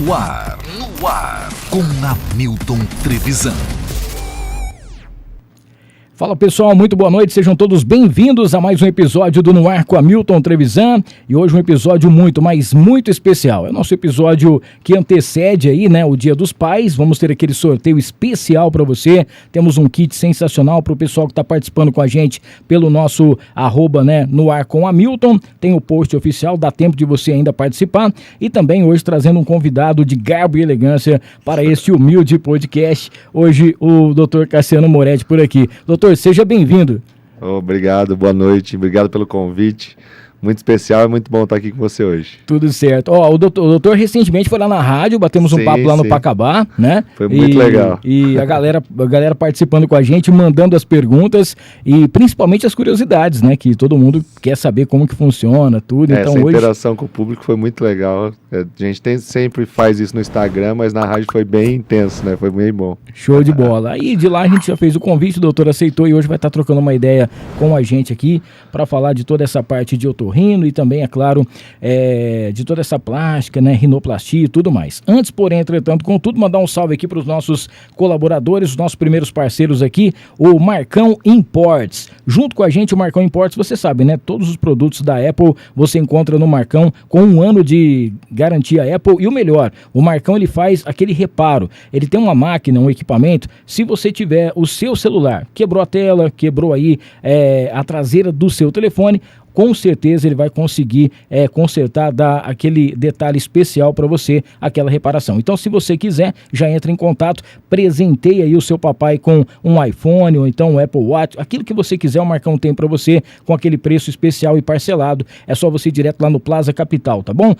No ar, com Hamilton Trevisan. Fala pessoal, muito boa noite, sejam todos bem-vindos a mais um episódio do No Ar com Hamilton Trevisan. E hoje um episódio muito especial. É o nosso episódio que antecede aí, né, o Dia dos Pais. Vamos ter aquele sorteio especial para você. Temos um kit sensacional para o pessoal que está participando com a gente pelo nosso @ né, No Ar com Hamilton. Tem o post oficial, dá tempo de você ainda participar. E também hoje trazendo um convidado de garbo e elegância para este humilde podcast. Hoje o Dr. Cassiano Moretti por aqui. Doutor, seja bem-vindo. Obrigado, boa noite, obrigado pelo convite. Muito especial, é muito bom estar aqui com você hoje. Tudo certo. O doutor recentemente foi lá na rádio, batemos um papo lá no Pacabá, né? Foi muito legal. E a galera participando com a gente, mandando as perguntas e principalmente as curiosidades, né? Que todo mundo quer saber como que funciona, tudo. Então, essa interação com o público foi muito legal. A gente sempre faz isso no Instagram, mas na rádio foi bem intenso, né? Foi bem bom. Show de bola. Aí de lá a gente já fez o convite, o doutor aceitou e hoje vai estar trocando uma ideia com a gente aqui para falar de toda essa parte de otorrino e também, é claro, de toda essa plástica, né, rinoplastia e tudo mais. Antes, porém, entretanto, contudo, mandar um salve aqui para os nossos colaboradores, os nossos primeiros parceiros aqui, o Marcão Imports. Junto com a gente, o Marcão Imports, você sabe, né, todos os produtos da Apple você encontra no Marcão com 1 ano de garantia Apple e o melhor, o Marcão ele faz aquele reparo, ele tem uma máquina, um equipamento, se você tiver o seu celular, quebrou a tela, quebrou aí a traseira do seu telefone, com certeza ele vai conseguir consertar, dar aquele detalhe especial para você, aquela reparação. Então, se você quiser, já entra em contato, presenteie aí o seu papai com um iPhone ou então um Apple Watch, aquilo que você quiser, o Marcão tem para você com aquele preço especial e parcelado. É só você ir direto lá no Plaza Capital, tá bom?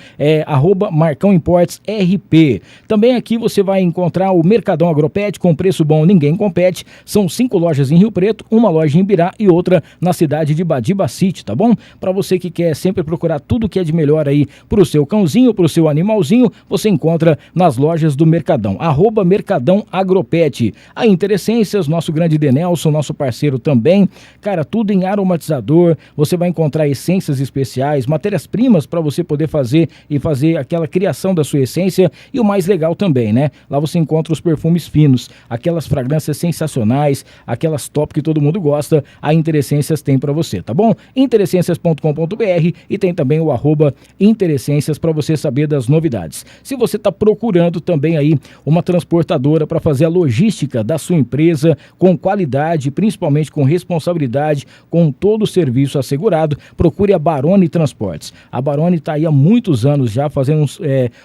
Marcão Imports RP. Também aqui você vai encontrar o Mercadão Agropet, com preço bom, ninguém compete. São 5 lojas em Rio Preto, uma loja em Ibirá e outra na cidade de Badiba City, tá bom? Para você que quer sempre procurar tudo que é de melhor aí para o seu cãozinho, para o seu animalzinho, você encontra nas lojas do Mercadão, @Mercadão Agropet. A Interessências, nosso grande Denelson, nosso parceiro também, cara, tudo em aromatizador, você vai encontrar essências especiais, matérias-primas para você poder fazer aquela criação da sua essência e o mais legal também, né? Lá você encontra os perfumes finos, aquelas fragrâncias sensacionais, aquelas top que todo mundo gosta, a Interessências tem para você, tá bom? Interessências.com.br e tem também o @Interessências para você saber das novidades. Se você está procurando também aí uma transportadora para fazer a logística da sua empresa com qualidade, principalmente com responsabilidade, com todo o serviço assegurado, procure a Baroni Transportes. A Baroni está aí há muitos anos já fazendo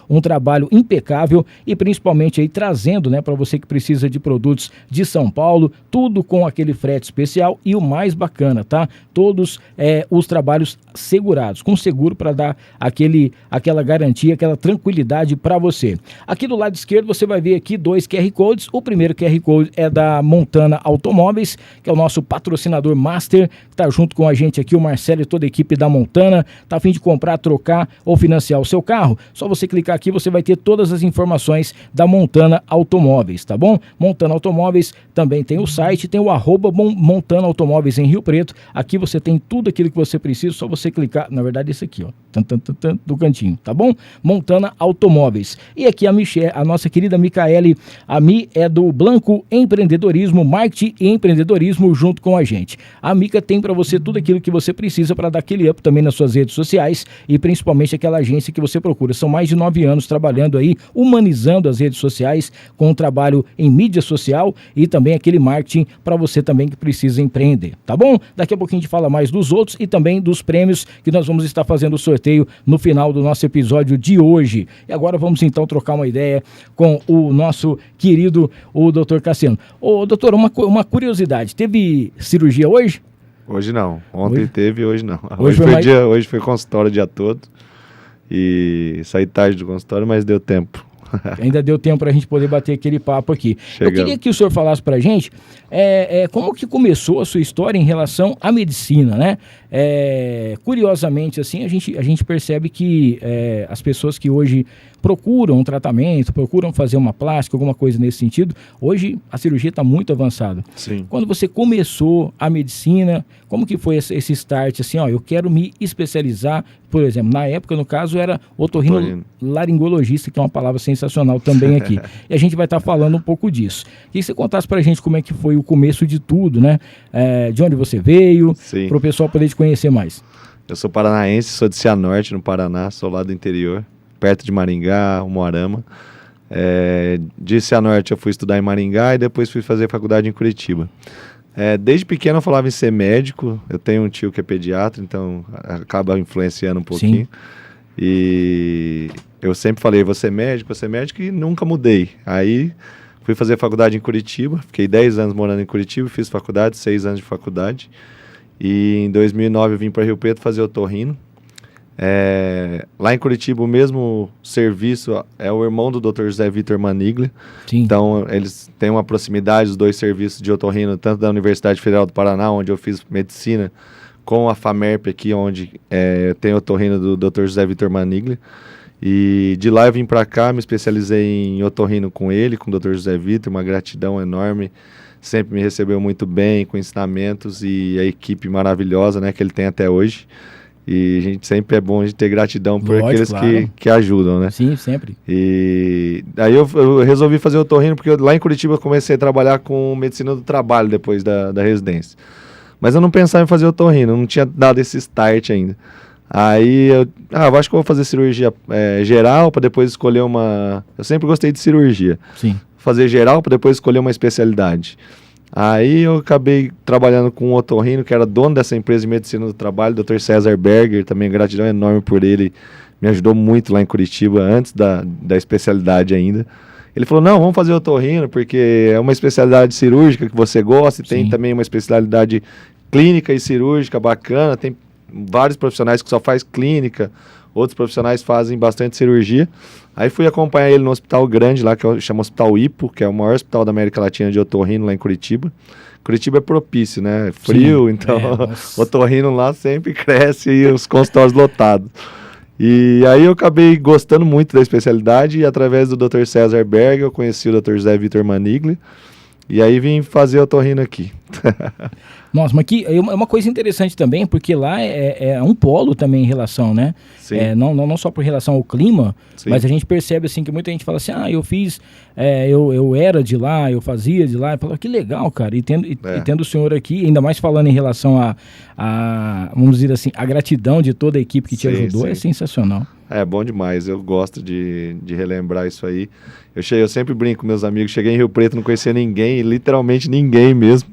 um trabalho impecável e principalmente aí trazendo, né, para você que precisa de produtos de São Paulo, tudo com aquele frete especial e o mais bacana, tá? Todos os trabalhos segurados, com seguro para dar aquela garantia, aquela tranquilidade para você. Aqui do lado esquerdo você vai ver aqui 2 QR Codes. O primeiro QR Code é da Montana Automóveis, que é o nosso patrocinador master, que está junto com a gente aqui, o Marcelo e toda a equipe da Montana. Tá a fim de comprar, trocar ou financiar o seu carro? Só você clicar aqui, você vai ter todas as informações da Montana Automóveis, tá bom? Montana Automóveis também tem o site, tem o @Montana Automóveis em Rio Preto. Aqui você tem tudo aquilo que você precisa, só você clicar, na verdade esse aqui, ó, do cantinho, tá bom? Montana Automóveis. E aqui a nossa querida Micaele, a Mi é do Blanco Empreendedorismo, Marketing e Empreendedorismo junto com a gente. A Mica tem para você tudo aquilo que você precisa para dar aquele up também nas suas redes sociais e principalmente aquela agência que você procura. São mais de 9 anos trabalhando aí, humanizando as redes sociais com um trabalho em mídia social e também aquele marketing para você também que precisa empreender, tá bom? Daqui a pouquinho a gente fala mais dos outros e também dos prêmios que nós vamos estar fazendo o sorteio no final do nosso episódio de hoje. E agora vamos então trocar uma ideia com o nosso querido, o Dr. Cassiano. Ô, doutor, uma curiosidade, teve cirurgia hoje? Hoje não, ontem teve, hoje não. Hoje foi consultório o dia todo e saí tarde do consultório, mas deu tempo. Ainda deu tempo para a gente poder bater aquele papo aqui. Eu queria que o senhor falasse para a gente como que começou a sua história em relação à medicina, né? curiosamente, assim, a gente percebe que as pessoas que hoje procuram um tratamento, procuram fazer uma plástica, alguma coisa nesse sentido, hoje a cirurgia está muito avançada. Sim. Quando você começou a medicina, como que foi esse start, assim, ó, eu quero me especializar, por exemplo, na época, no caso, era otorrinolaringologista, que é uma palavra sensacional também aqui. E a gente vai estar falando um pouco disso. Queria que você contasse pra gente como é que foi o começo de tudo, né? De onde você veio, para o pessoal poder te conhecer mais. Eu sou paranaense, sou de Cianorte, no Paraná, sou lá do interior, perto de Maringá, Umuarama. De Cianorte eu fui estudar em Maringá e depois fui fazer faculdade em Curitiba. Desde pequeno eu falava em ser médico, eu tenho um tio que é pediatra, então acaba influenciando um pouquinho. Sim. E eu sempre falei, vou ser médico e nunca mudei. Aí fui fazer faculdade em Curitiba, fiquei 10 anos morando em Curitiba, fiz faculdade, 6 anos de faculdade. E em 2009 eu vim para Rio Preto fazer otorrino. Lá em Curitiba o mesmo serviço é o irmão do Dr. José Vitor Maniglia. Sim. Então eles têm uma proximidade, os dois serviços de otorrino, tanto da Universidade Federal do Paraná, onde eu fiz medicina, com a FAMERP aqui, onde tem otorrino do Dr. José Vitor Maniglia. E de lá eu vim para cá, me especializei em otorrino com ele, com o Dr. José Vitor, uma gratidão enorme. Sempre me recebeu muito bem, com ensinamentos e a equipe maravilhosa, né, que ele tem até hoje. E a gente sempre é bom de ter gratidão por aqueles que ajudam, né? Sim, sempre. E aí eu resolvi fazer otorrino porque lá em Curitiba eu comecei a trabalhar com medicina do trabalho depois da residência. Mas eu não pensava em fazer otorrino, não tinha dado esse start ainda. Aí eu acho que eu vou fazer cirurgia geral para depois escolher uma... Eu sempre gostei de cirurgia. Sim. Fazer geral para depois escolher uma especialidade. Aí eu acabei trabalhando com um otorrino que era dono dessa empresa de medicina do trabalho, Dr. César Berger, também gratidão enorme por ele, me ajudou muito lá em Curitiba, antes da especialidade ainda. Ele falou, não, vamos fazer otorrino, porque é uma especialidade cirúrgica que você gosta, e tem também uma especialidade clínica e cirúrgica bacana, tem vários profissionais que só faz clínica, outros profissionais fazem bastante cirurgia. Aí fui acompanhar ele no hospital grande lá, que chama Hospital Ipo, que é o maior hospital da América Latina de otorrino lá em Curitiba. Curitiba é propício, né? Frio, sim, então otorrino lá sempre cresce e os consultórios lotados. E aí eu acabei gostando muito da especialidade e através do Dr. César Berger eu conheci o Dr. José Vitor Maniglia e aí vim fazer otorrino aqui. Nossa, mas aqui é uma coisa interessante também, porque lá é um polo também em relação, né? Sim. Não só por relação ao clima, sim, mas a gente percebe assim que muita gente fala assim, eu fiz, eu era de lá, eu fazia de lá, eu falo, que legal, cara, e tendo o senhor aqui, ainda mais falando em relação a vamos dizer assim, a gratidão de toda a equipe que te ajudou, sim, é sensacional. É bom demais, eu gosto de relembrar isso aí. Eu sempre brinco com meus amigos, cheguei em Rio Preto, não conhecia ninguém, literalmente ninguém mesmo.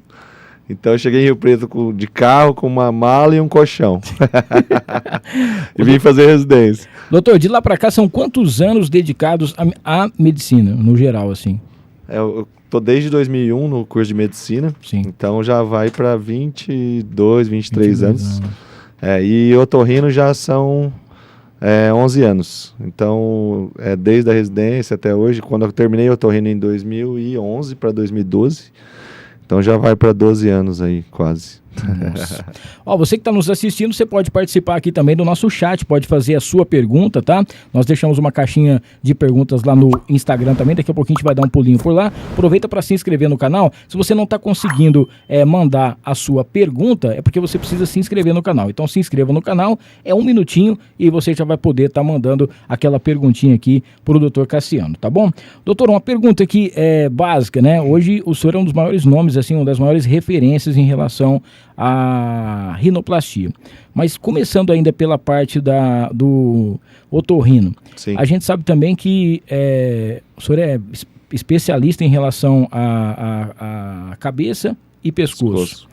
Então eu cheguei em Rio Preto de carro, com uma mala e um colchão. E vim fazer residência. Doutor, de lá para cá são quantos anos dedicados à medicina, no geral, assim? Eu tô desde 2001 no curso de medicina. Sim. Então já vai para 22, 23 anos. E otorrino já são 11 anos. Então, desde a residência até hoje, quando eu terminei otorrino em 2011 para 2012, então já vai para 12 anos aí, quase. Nossa. Você que está nos assistindo, você pode participar aqui também do nosso chat, pode fazer a sua pergunta, tá? Nós deixamos uma caixinha de perguntas lá no Instagram também, daqui a pouquinho a gente vai dar um pulinho por lá. Aproveita para se inscrever no canal. Se você não está conseguindo mandar a sua pergunta, é porque você precisa se inscrever no canal. Então se inscreva no canal, é 1 minutinho e você já vai poder estar mandando aquela perguntinha aqui para o Dr. Cassiano, tá bom? Doutor, uma pergunta aqui básica, né? Hoje o senhor é um dos maiores nomes, assim, uma das maiores referências em relação a rinoplastia. Mas começando ainda pela parte do otorrino, sim, a gente sabe também que o senhor é especialista em relação a cabeça e pescoço.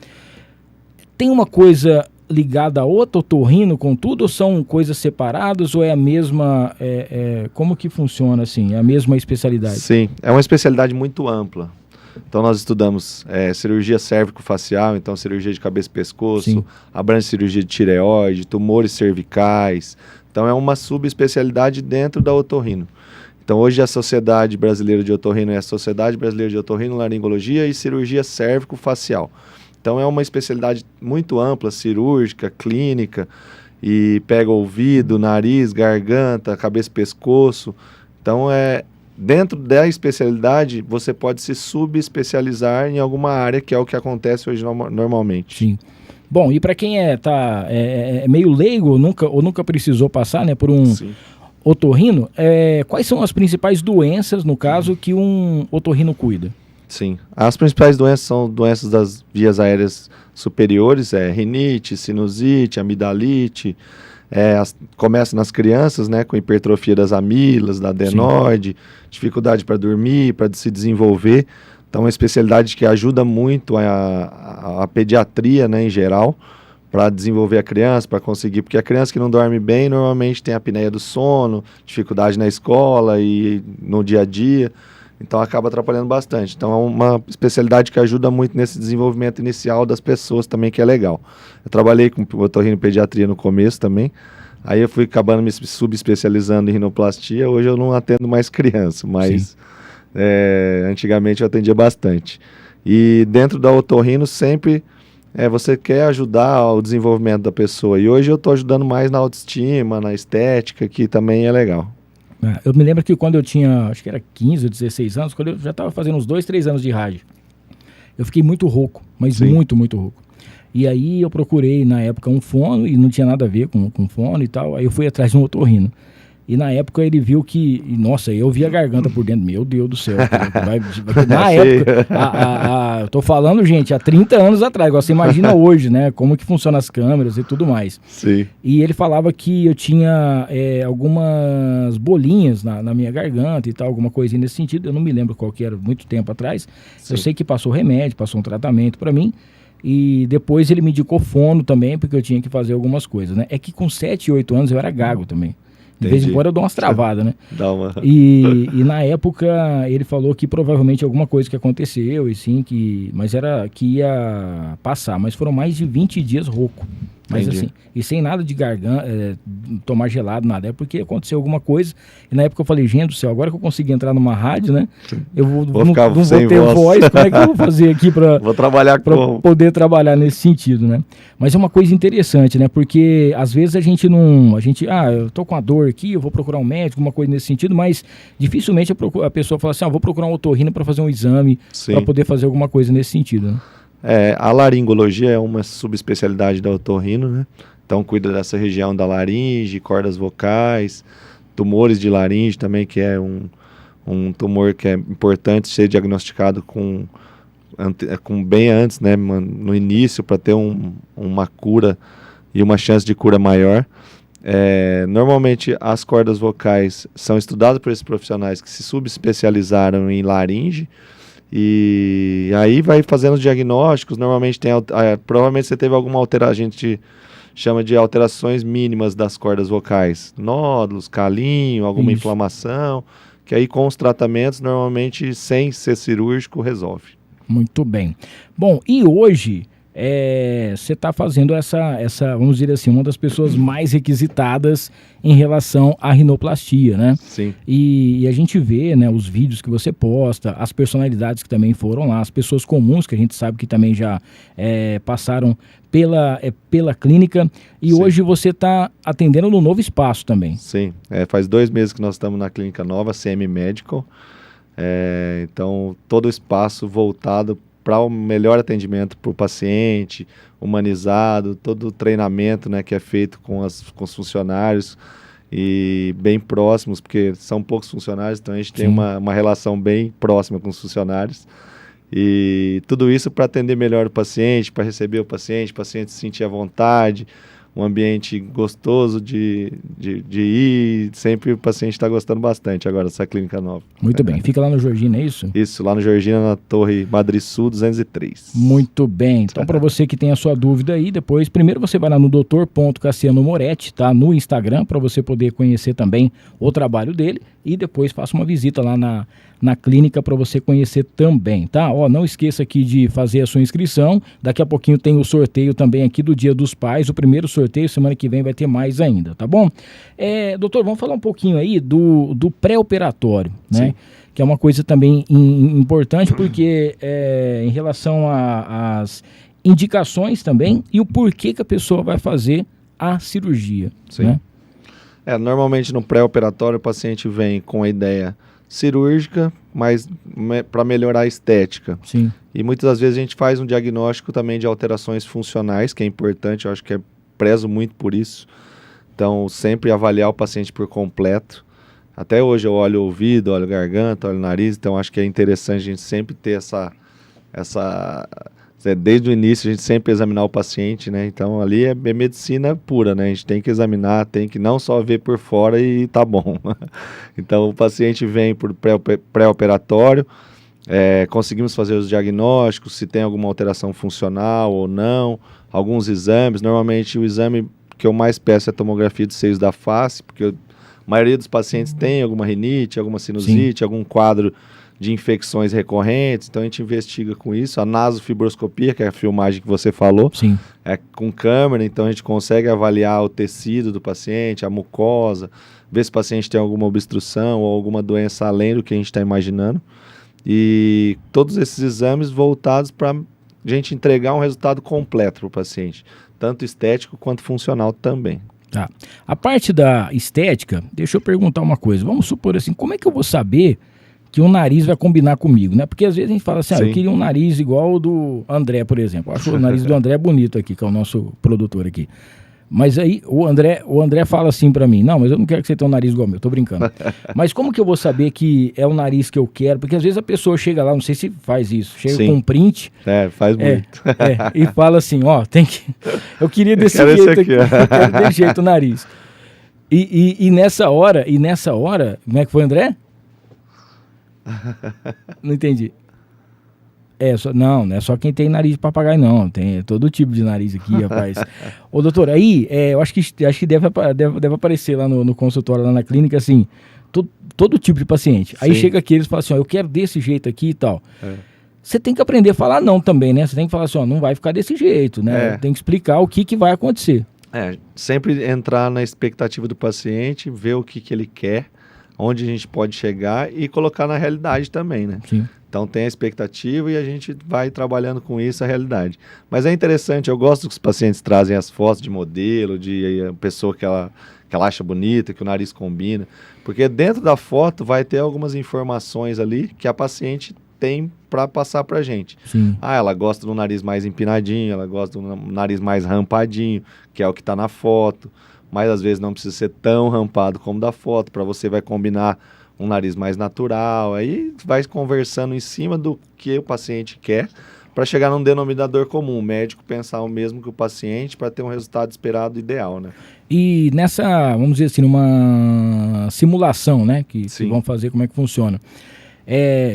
Tem uma coisa ligada a outra, otorrino com tudo, ou são coisas separadas, ou é a mesma, como que funciona assim, é a mesma especialidade? Sim, é uma especialidade muito ampla. Então nós estudamos cirurgia cérvico-facial, então cirurgia de cabeça e pescoço, sim, abrange cirurgia de tireoide, tumores cervicais. Então é uma subespecialidade dentro da otorrino. Então hoje a Sociedade Brasileira de Otorrino é a Sociedade Brasileira de Otorrinolaringologia e Cirurgia Cérvico-Facial. Então é uma especialidade muito ampla, cirúrgica, clínica, e pega ouvido, nariz, garganta, cabeça e pescoço. Então dentro da especialidade, você pode se subespecializar em alguma área, que é o que acontece hoje normalmente. Sim. Bom, e para quem é meio leigo ou nunca precisou passar, né, por um Sim. otorrino, quais são as principais doenças, no caso, que um otorrino cuida? Sim. As principais doenças são doenças das vias aéreas superiores, rinite, sinusite, amidalite. Começa nas crianças, né, com hipertrofia das amilas, da adenoide, dificuldade para dormir, para se desenvolver. Então, é uma especialidade que ajuda muito a pediatria, né, em geral, para desenvolver a criança, para conseguir, porque a criança que não dorme bem, normalmente tem apneia do sono, dificuldade na escola e no dia a dia, então acaba atrapalhando bastante. Então, é uma especialidade que ajuda muito nesse desenvolvimento inicial das pessoas também, que é legal. Eu trabalhei com otorrinopediatria no começo também, aí eu fui acabando me subespecializando em rinoplastia. Hoje eu não atendo mais criança, mas antigamente eu atendia bastante. E dentro da otorrino sempre você quer ajudar o desenvolvimento da pessoa. E hoje eu estou ajudando mais na autoestima, na estética, que também é legal. Eu me lembro que quando eu tinha, acho que era 15 ou 16 anos, quando eu já estava fazendo uns 2, 3 anos de rádio, eu fiquei muito rouco, mas Sim. muito, muito rouco. E aí eu procurei, na época, um fono, e não tinha nada a ver com fono e tal, aí eu fui atrás de um otorrino. E na época ele viu que, nossa, eu vi a garganta por dentro, meu Deus do céu. Na época, eu tô falando, gente, há 30 anos atrás, agora você imagina hoje, né, como que funcionam as câmeras e tudo mais. Sim. E ele falava que eu tinha algumas bolinhas na minha garganta e tal, alguma coisinha nesse sentido, eu não me lembro qual que era, muito tempo atrás. Sim. Eu sei que passou remédio, passou um tratamento para mim, e depois ele me indicou fono também, porque eu tinha que fazer algumas coisas, né. É que com 7, 8 anos eu era gago também. De vez em quando eu dou umas travadas, né? Dá uma... E na época ele falou que provavelmente alguma coisa que aconteceu, e sim, mas era que ia passar. Mas foram mais de 20 dias rouco. Mas Entendi. assim, e sem nada de garganta, tomar gelado, nada. É porque aconteceu alguma coisa. E na época eu falei, gente do céu, agora que eu consegui entrar numa rádio, né? Eu não vou ter voz. Como é que eu vou fazer aqui para vou trabalhar com... poder trabalhar nesse sentido, né? Mas é uma coisa interessante, né? Porque às vezes a gente, eu tô com a dor aqui, eu vou procurar um médico, uma coisa nesse sentido, mas dificilmente a pessoa fala assim, vou procurar um otorrino para fazer um exame, para poder fazer alguma coisa nesse sentido, né? A laringologia é uma subespecialidade da otorrino, né? Então cuida dessa região da laringe, cordas vocais, tumores de laringe também, que é um tumor que é importante ser diagnosticado com bem antes, né? No início, para ter uma cura e uma chance de cura maior. Normalmente as cordas vocais são estudadas por esses profissionais que se subespecializaram em laringe, e aí vai fazendo os diagnósticos. Normalmente provavelmente você teve alguma alteração, a gente chama de alterações mínimas das cordas vocais, nódulos, calinho, alguma inflamação, que aí com os tratamentos, normalmente sem ser cirúrgico, resolve. Muito bem. Bom, e hoje você está fazendo essa, vamos dizer assim, uma das pessoas mais requisitadas em relação à rinoplastia, né? Sim. E a gente vê, né, os vídeos que você posta, as personalidades que também foram lá, as pessoas comuns que a gente sabe que também já passaram pela clínica, e Sim. hoje você está atendendo no novo espaço também. Sim, faz 2 meses que nós estamos na clínica nova, CM Medical, então todo o espaço voltado para o melhor atendimento para o paciente, humanizado, todo o treinamento, né, que é feito com os funcionários e bem próximos, porque são poucos funcionários, então a gente tem uma relação bem próxima com os funcionários. E tudo isso para atender melhor o paciente, para receber o paciente se sentir à vontade, um ambiente gostoso de ir. Sempre o paciente está gostando bastante agora dessa clínica nova. Muito bem. Fica lá no Georgina, é isso? Isso, lá no Georgina, na Torre Madrid Sul 203. Muito bem. Então, para você que tem a sua dúvida aí, depois, primeiro você vai lá no Dr.Cassiano-Moretti, tá? No Instagram, para você poder conhecer também o trabalho dele, e depois faça uma visita lá na clínica para você conhecer também, tá? Não esqueça aqui de fazer a sua inscrição. Daqui a pouquinho tem o sorteio também aqui do Dia dos Pais, o primeiro sorteio, semana que vem vai ter mais ainda, tá bom? Doutor, vamos falar um pouquinho aí do pré-operatório, né? Sim. Que é uma coisa também importante, porque em relação às indicações também e o porquê que a pessoa vai fazer a cirurgia. Sim. Né? Normalmente no pré-operatório o paciente vem com a ideia cirúrgica, mas para melhorar a estética. Sim. E muitas das vezes a gente faz um diagnóstico também de alterações funcionais, que é importante, eu acho que prezo muito por isso. Então, sempre avaliar o paciente por completo. Até hoje eu olho o ouvido, olho a garganta, olho o nariz, então acho que é interessante a gente sempre ter desde o início a gente sempre examinar o paciente, né? Então ali é medicina pura, né? A gente tem que examinar, tem que não só ver por fora e tá bom. Então o paciente vem por pré-operatório, conseguimos fazer os diagnósticos, se tem alguma alteração funcional ou não, alguns exames. Normalmente o exame que eu mais peço é a tomografia de seios da face, porque a maioria dos pacientes tem alguma rinite, alguma sinusite, Sim. algum quadro de infecções recorrentes, então a gente investiga com isso. A nasofibroscopia, que é a filmagem que você falou, Sim. é com câmera, então a gente consegue avaliar o tecido do paciente, a mucosa, ver se o paciente tem alguma obstrução ou alguma doença além do que a gente está imaginando. E todos esses exames voltados para a gente entregar um resultado completo para o paciente, tanto estético quanto funcional também. Tá. A parte da estética, deixa eu perguntar uma coisa. Vamos supor assim, como é que eu vou saber que o nariz vai combinar comigo, né? Porque às vezes a gente fala assim, eu queria um nariz igual o do André, por exemplo. Eu acho o nariz do André bonito aqui, que é o nosso produtor aqui. Mas aí o André fala assim pra mim, não, mas eu não quero que você tenha um nariz igual ao meu, tô brincando. Mas como que eu vou saber que é o nariz que eu quero? Porque às vezes a pessoa chega lá, não sei se faz isso, chega Sim. com um print. Faz muito. E fala assim, tem que... Eu queria desse jeito aqui, eu quero desse jeito o nariz. E nessa hora, como é que foi, André? Não entendi. Não é só quem tem nariz de papagaio, não. Tem todo tipo de nariz aqui, rapaz. Ô, doutor, aí eu acho que deve aparecer lá no consultório, lá na clínica, assim, todo tipo de paciente. Aí chega aqui, eles falam assim, eu quero desse jeito aqui e tal. Você tem que aprender a falar não também, né? Você tem que falar assim, não vai ficar desse jeito, né? Tem que explicar o que vai acontecer. Sempre entrar na expectativa do paciente, ver o que ele quer, onde a gente pode chegar e colocar na realidade também, né? Sim. Então tem a expectativa e a gente vai trabalhando com isso, a realidade. Mas é interessante, eu gosto que os pacientes trazem as fotos de modelo, de pessoa que ela acha bonita, que o nariz combina, porque dentro da foto vai ter algumas informações ali que a paciente tem para passar para a gente. Sim. Ela gosta do nariz mais empinadinho, ela gosta do nariz mais rampadinho, que é o que está na foto, mas às vezes não precisa ser tão rampado como da foto, para você vai combinar um nariz mais natural, aí vai conversando em cima do que o paciente quer para chegar num denominador comum, o médico pensar o mesmo que o paciente para ter um resultado esperado ideal, né? E nessa, vamos dizer assim, numa simulação, né, que vão fazer, como é que funciona?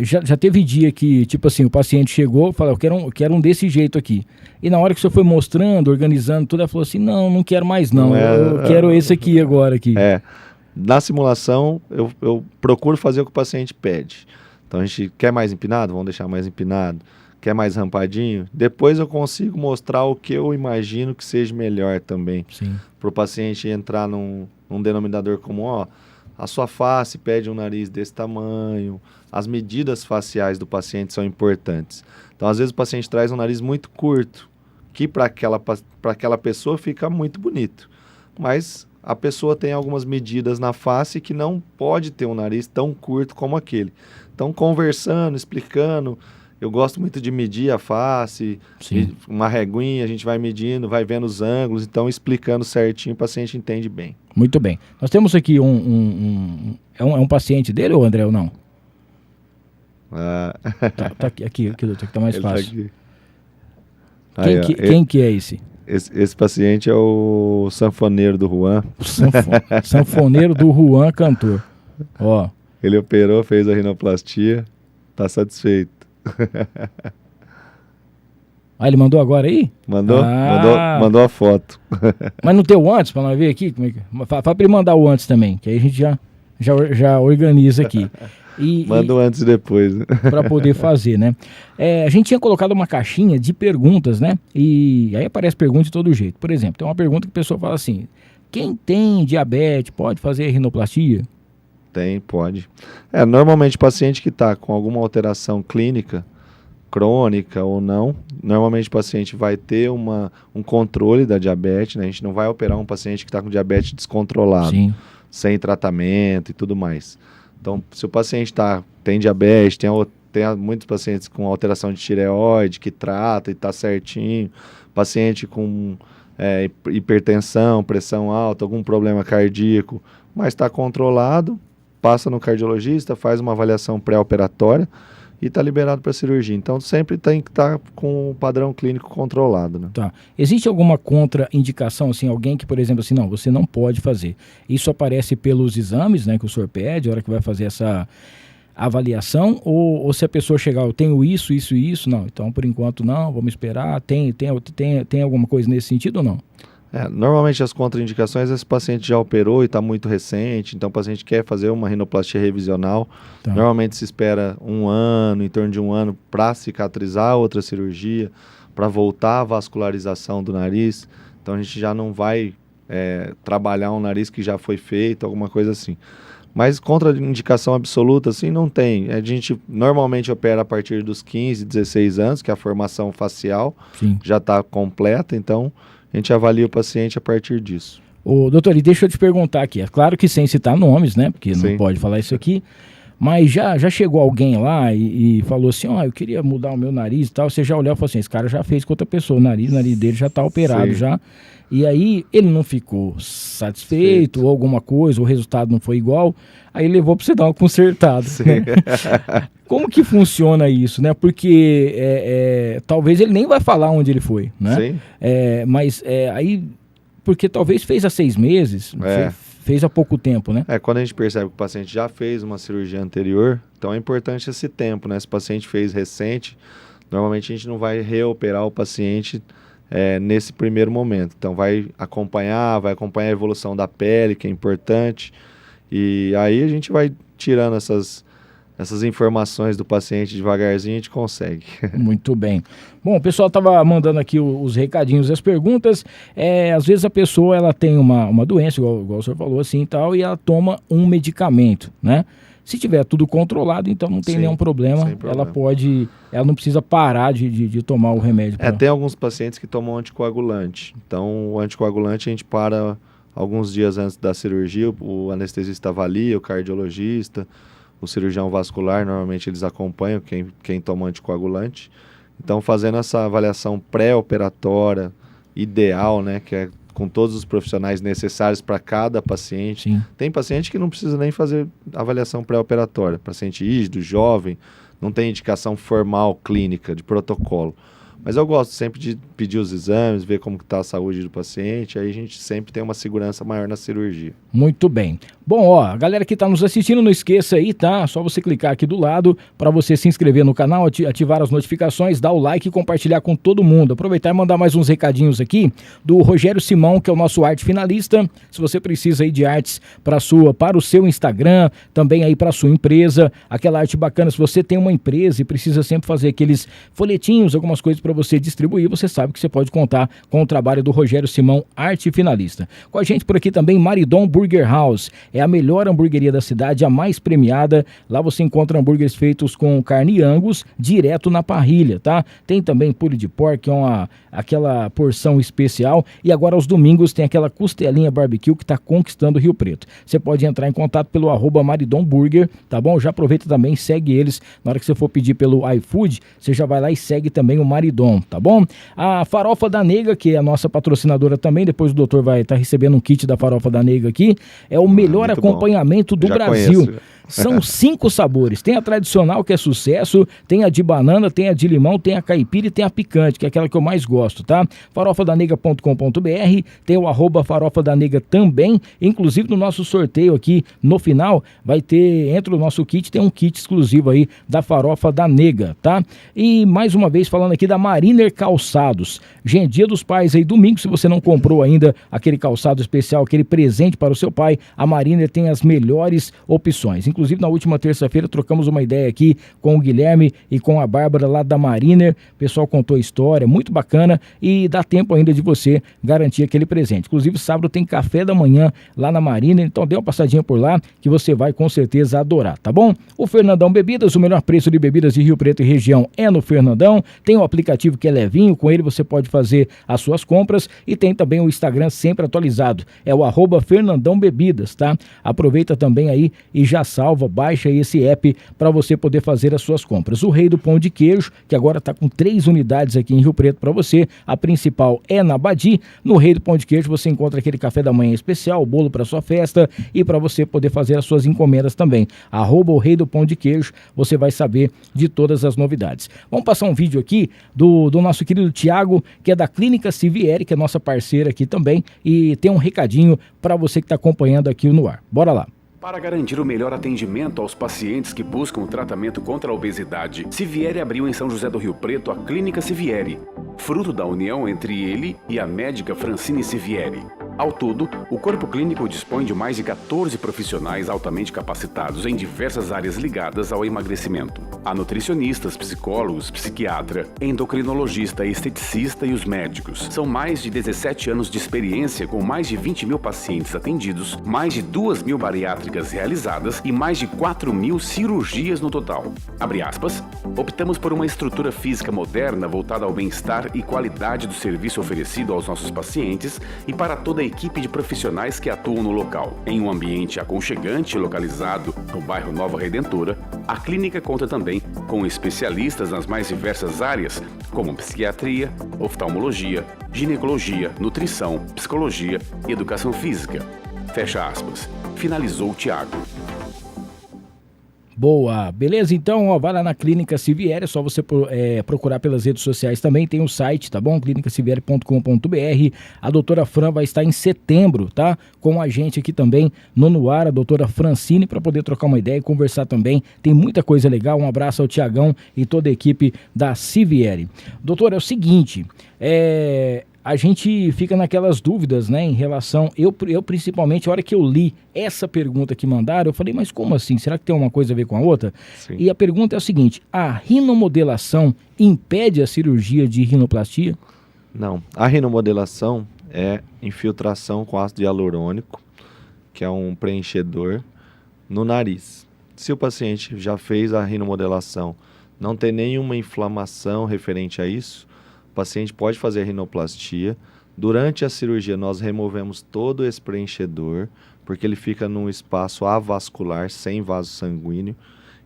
Já teve dia que, tipo assim, o paciente chegou e falou, eu quero um desse jeito aqui. E na hora que o senhor foi mostrando, organizando tudo, ela falou assim, não quero mais não, eu quero esse aqui agora. Aqui. Na simulação, eu procuro fazer o que o paciente pede. Então, a gente quer mais empinado? Vamos deixar mais empinado. Quer mais rampadinho? Depois eu consigo mostrar o que eu imagino que seja melhor também. Para o paciente entrar num denominador comum, a sua face pede um nariz desse tamanho. As medidas faciais do paciente são importantes. Então, às vezes, o paciente traz um nariz muito curto, que para aquela pessoa fica muito bonito. Mas a pessoa tem algumas medidas na face que não pode ter um nariz tão curto como aquele. Então, conversando, explicando, eu gosto muito de medir a face, uma reguinha, a gente vai medindo, vai vendo os ângulos, então explicando certinho, o paciente entende bem. Muito bem. Nós temos aqui é um paciente dele ou André ou não? Tá aqui, doutor, que tá mais fácil. Tá aqui. Quem que é esse? Esse paciente é o sanfoneiro do Juan. Sanfoneiro do Juan, cantor. Ele operou, fez a rinoplastia, tá satisfeito. Ele mandou agora aí? Mandou a foto. Mas não tem o antes para nós ver aqui? Fala para ele mandar o antes também, que aí a gente já organiza aqui. Manda o antes e depois. Para poder fazer, né? A gente tinha colocado uma caixinha de perguntas, né? E aí aparece pergunta de todo jeito. Por exemplo, tem uma pergunta que a pessoa fala assim, quem tem diabetes pode fazer rinoplastia? Tem, pode. Normalmente o paciente que está com alguma alteração clínica crônica ou não. Normalmente o paciente vai ter um controle da diabetes, né? A gente não vai operar um paciente que está com diabetes descontrolado, Sim. sem tratamento e tudo mais. Então, se o paciente tem diabetes, tem muitos pacientes com alteração de tireoide que trata e está certinho, paciente com hipertensão, pressão alta, algum problema cardíaco, mas está controlado, passa no cardiologista, faz uma avaliação pré-operatória e está liberado para cirurgia. Então, sempre tem que estar com o padrão clínico controlado, né? Tá. Existe alguma contraindicação, assim, alguém que, por exemplo, assim, não, você não pode fazer. Isso aparece pelos exames, né, que o senhor pede, a hora que vai fazer essa avaliação, ou se a pessoa chegar, eu tenho isso, não, então por enquanto não, vamos esperar, tem alguma coisa nesse sentido ou não? Normalmente as contraindicações, esse paciente já operou e está muito recente, então o paciente quer fazer uma rinoplastia revisional, Tá. Normalmente se espera em torno de um ano, para cicatrizar outra cirurgia, para voltar a vascularização do nariz, então a gente já não vai trabalhar um nariz que já foi feito, alguma coisa assim. Mas contraindicação absoluta, assim, não tem. A gente normalmente opera a partir dos 15, 16 anos, que a formação facial Sim. já está completa, então a gente avalia o paciente a partir disso. Ô, doutor, e deixa eu te perguntar aqui, é claro que sem citar nomes, né, porque não Sim. pode falar isso aqui, mas já chegou alguém lá e falou assim, eu queria mudar o meu nariz e tal, você já olhou e falou assim, esse cara já fez com outra pessoa, o nariz dele já está operado. Sim. Já, e aí ele não ficou satisfeito ou alguma coisa, o resultado não foi igual, aí levou para você dar uma consertada. Né? Como que funciona isso, né? Porque talvez ele nem vai falar onde ele foi, né? Sim. Mas aí, porque talvez fez há 6 meses, fez há pouco tempo, né? Quando a gente percebe que o paciente já fez uma cirurgia anterior, então é importante esse tempo, né? Se o paciente fez recente, normalmente a gente não vai reoperar o paciente nesse primeiro momento. Então vai acompanhar a evolução da pele, que é importante, e aí a gente vai tirando essas informações do paciente devagarzinho, a gente consegue. Muito bem. Bom, o pessoal estava mandando aqui os recadinhos e as perguntas. Às vezes a pessoa ela tem uma doença, igual o senhor falou assim e tal, e ela toma um medicamento, né? Se tiver tudo controlado, então não tem nenhum problema. Ela não precisa parar de tomar o remédio. Tem alguns pacientes que tomam anticoagulante. Então, o anticoagulante a gente para alguns dias antes da cirurgia, o anestesista avalia, o cardiologista, o cirurgião vascular, normalmente eles acompanham quem toma anticoagulante. Então, fazendo essa avaliação pré-operatória ideal, né, que é com todos os profissionais necessários para cada paciente. Sim. Tem paciente que não precisa nem fazer avaliação pré-operatória. Paciente rígido, jovem, não tem indicação formal clínica de protocolo. Mas eu gosto sempre de pedir os exames, ver como está a saúde do paciente, aí a gente sempre tem uma segurança maior na cirurgia. Muito bem. Bom, a galera que está nos assistindo, não esqueça aí, tá? Só você clicar aqui do lado para você se inscrever no canal, ativar as notificações, dar o like e compartilhar com todo mundo. Aproveitar e mandar mais uns recadinhos aqui do Rogério Simão, que é o nosso arte finalista. Se você precisa aí de artes para o seu Instagram, também aí para a sua empresa, aquela arte bacana, se você tem uma empresa e precisa sempre fazer aqueles folhetinhos, algumas coisas para você distribuir, você sabe que você pode contar com o trabalho do Rogério Simão, arte finalista. Com a gente por aqui também Maridon Burger House, é a melhor hamburgueria da cidade, a mais premiada. Lá você encontra hambúrgueres feitos com carne Angus, direto na parrilha, tá? Tem também pule de porco, que é aquela porção especial, e agora aos domingos tem aquela costelinha barbecue que está conquistando Rio Preto. Você pode entrar em contato pelo @Maridon Burger, tá bom? Já aproveita também, segue eles, na hora que você for pedir pelo iFood, você já vai lá e segue também o Maridon, tá bom? A Farofa da Nega, que é a nossa patrocinadora também, depois o doutor vai estar recebendo um kit da Farofa da Nega aqui, é o melhor acompanhamento do Brasil. Conheço. São 5 sabores. Tem a tradicional, que é sucesso, tem a de banana, tem a de limão, tem a caipira e tem a picante, que é aquela que eu mais gosto, tá? farofadanega.com.br, tem o @Farofa da Nega também, inclusive no nosso sorteio aqui, no final, vai ter, entre o nosso kit, tem um kit exclusivo aí da Farofa da Nega, tá? E mais uma vez falando aqui da Mariner Calçados. Gente, Dia dos Pais aí, domingo, se você não comprou ainda aquele calçado especial, aquele presente para o seu pai, a Mariner tem as melhores opções. inclusive na última terça-feira trocamos uma ideia aqui com o Guilherme e com a Bárbara lá da Mariner. O pessoal contou a história, muito bacana, e dá tempo ainda de você garantir aquele presente. Inclusive sábado tem café da manhã lá na Mariner, então dê uma passadinha por lá que você vai com certeza adorar, tá bom? O Fernandão Bebidas, o melhor preço de bebidas de Rio Preto e região é no Fernandão. Tem o aplicativo que é levinho, com ele você pode fazer as suas compras, e tem também o Instagram sempre atualizado, é o @Fernandão Bebidas, tá? Aproveita também aí e já salva, baixa aí esse app para você poder fazer as suas compras. O Rei do Pão de Queijo, que agora está com 3 unidades aqui em Rio Preto para você, a principal é na Badi. No Rei do Pão de Queijo você encontra aquele café da manhã especial, bolo para sua festa e para você poder fazer as suas encomendas também. @o Rei do Pão de Queijo, você vai saber de todas as novidades. Vamos passar um vídeo aqui do nosso querido Tiago, que é da Clínica Sivieri, que é nossa parceira aqui também, e tem um recadinho para você que está acompanhando aqui no ar. Bora lá. Para garantir o melhor atendimento aos pacientes que buscam tratamento contra a obesidade, Sivieri abriu em São José do Rio Preto a Clínica Sivieri, fruto da união entre ele e a médica Francine Sivieri. Ao todo, o corpo clínico dispõe de mais de 14 profissionais altamente capacitados em diversas áreas ligadas ao emagrecimento. Há nutricionistas, psicólogos, psiquiatra, endocrinologista, esteticista e os médicos. São mais de 17 anos de experiência com mais de 20 mil pacientes atendidos, mais de 2.000 bariátricas realizadas e mais de 4.000 cirurgias no total. Abre aspas, optamos por uma estrutura física moderna voltada ao bem-estar e qualidade do serviço oferecido aos nossos pacientes e para toda a equipe de profissionais que atuam no local. Em um ambiente aconchegante localizado no bairro Nova Redentora, a clínica conta também com especialistas nas mais diversas áreas, como psiquiatria, oftalmologia, ginecologia, nutrição, psicologia e educação física. Fecha aspas. Finalizou o Tiago. Boa, beleza? Então, ó, vai lá na Clínica Sivieri, é só você procurar pelas redes sociais também, tem o site, tá bom? clinicassivieri.com.br. A doutora Fran vai estar em setembro, tá? Com a gente aqui também no ar, a doutora Francine, para poder trocar uma ideia e conversar também. Tem muita coisa legal. Um abraço ao Tiagão e toda a equipe da Sivieri. Doutora, é o seguinte, a gente fica naquelas dúvidas, né, em relação, eu principalmente, a hora que eu li essa pergunta que mandaram, eu falei, mas como assim? Será que tem uma coisa a ver com a outra? Sim. E a pergunta é o seguinte, a rinomodelação impede a cirurgia de rinoplastia? Não, a rinomodelação é infiltração com ácido hialurônico, que é um preenchedor no nariz. Se o paciente já fez a rinomodelação, não tem nenhuma inflamação referente a isso, o paciente pode fazer a rinoplastia. Durante a cirurgia, nós removemos todo esse preenchedor, porque ele fica num espaço avascular, sem vaso sanguíneo.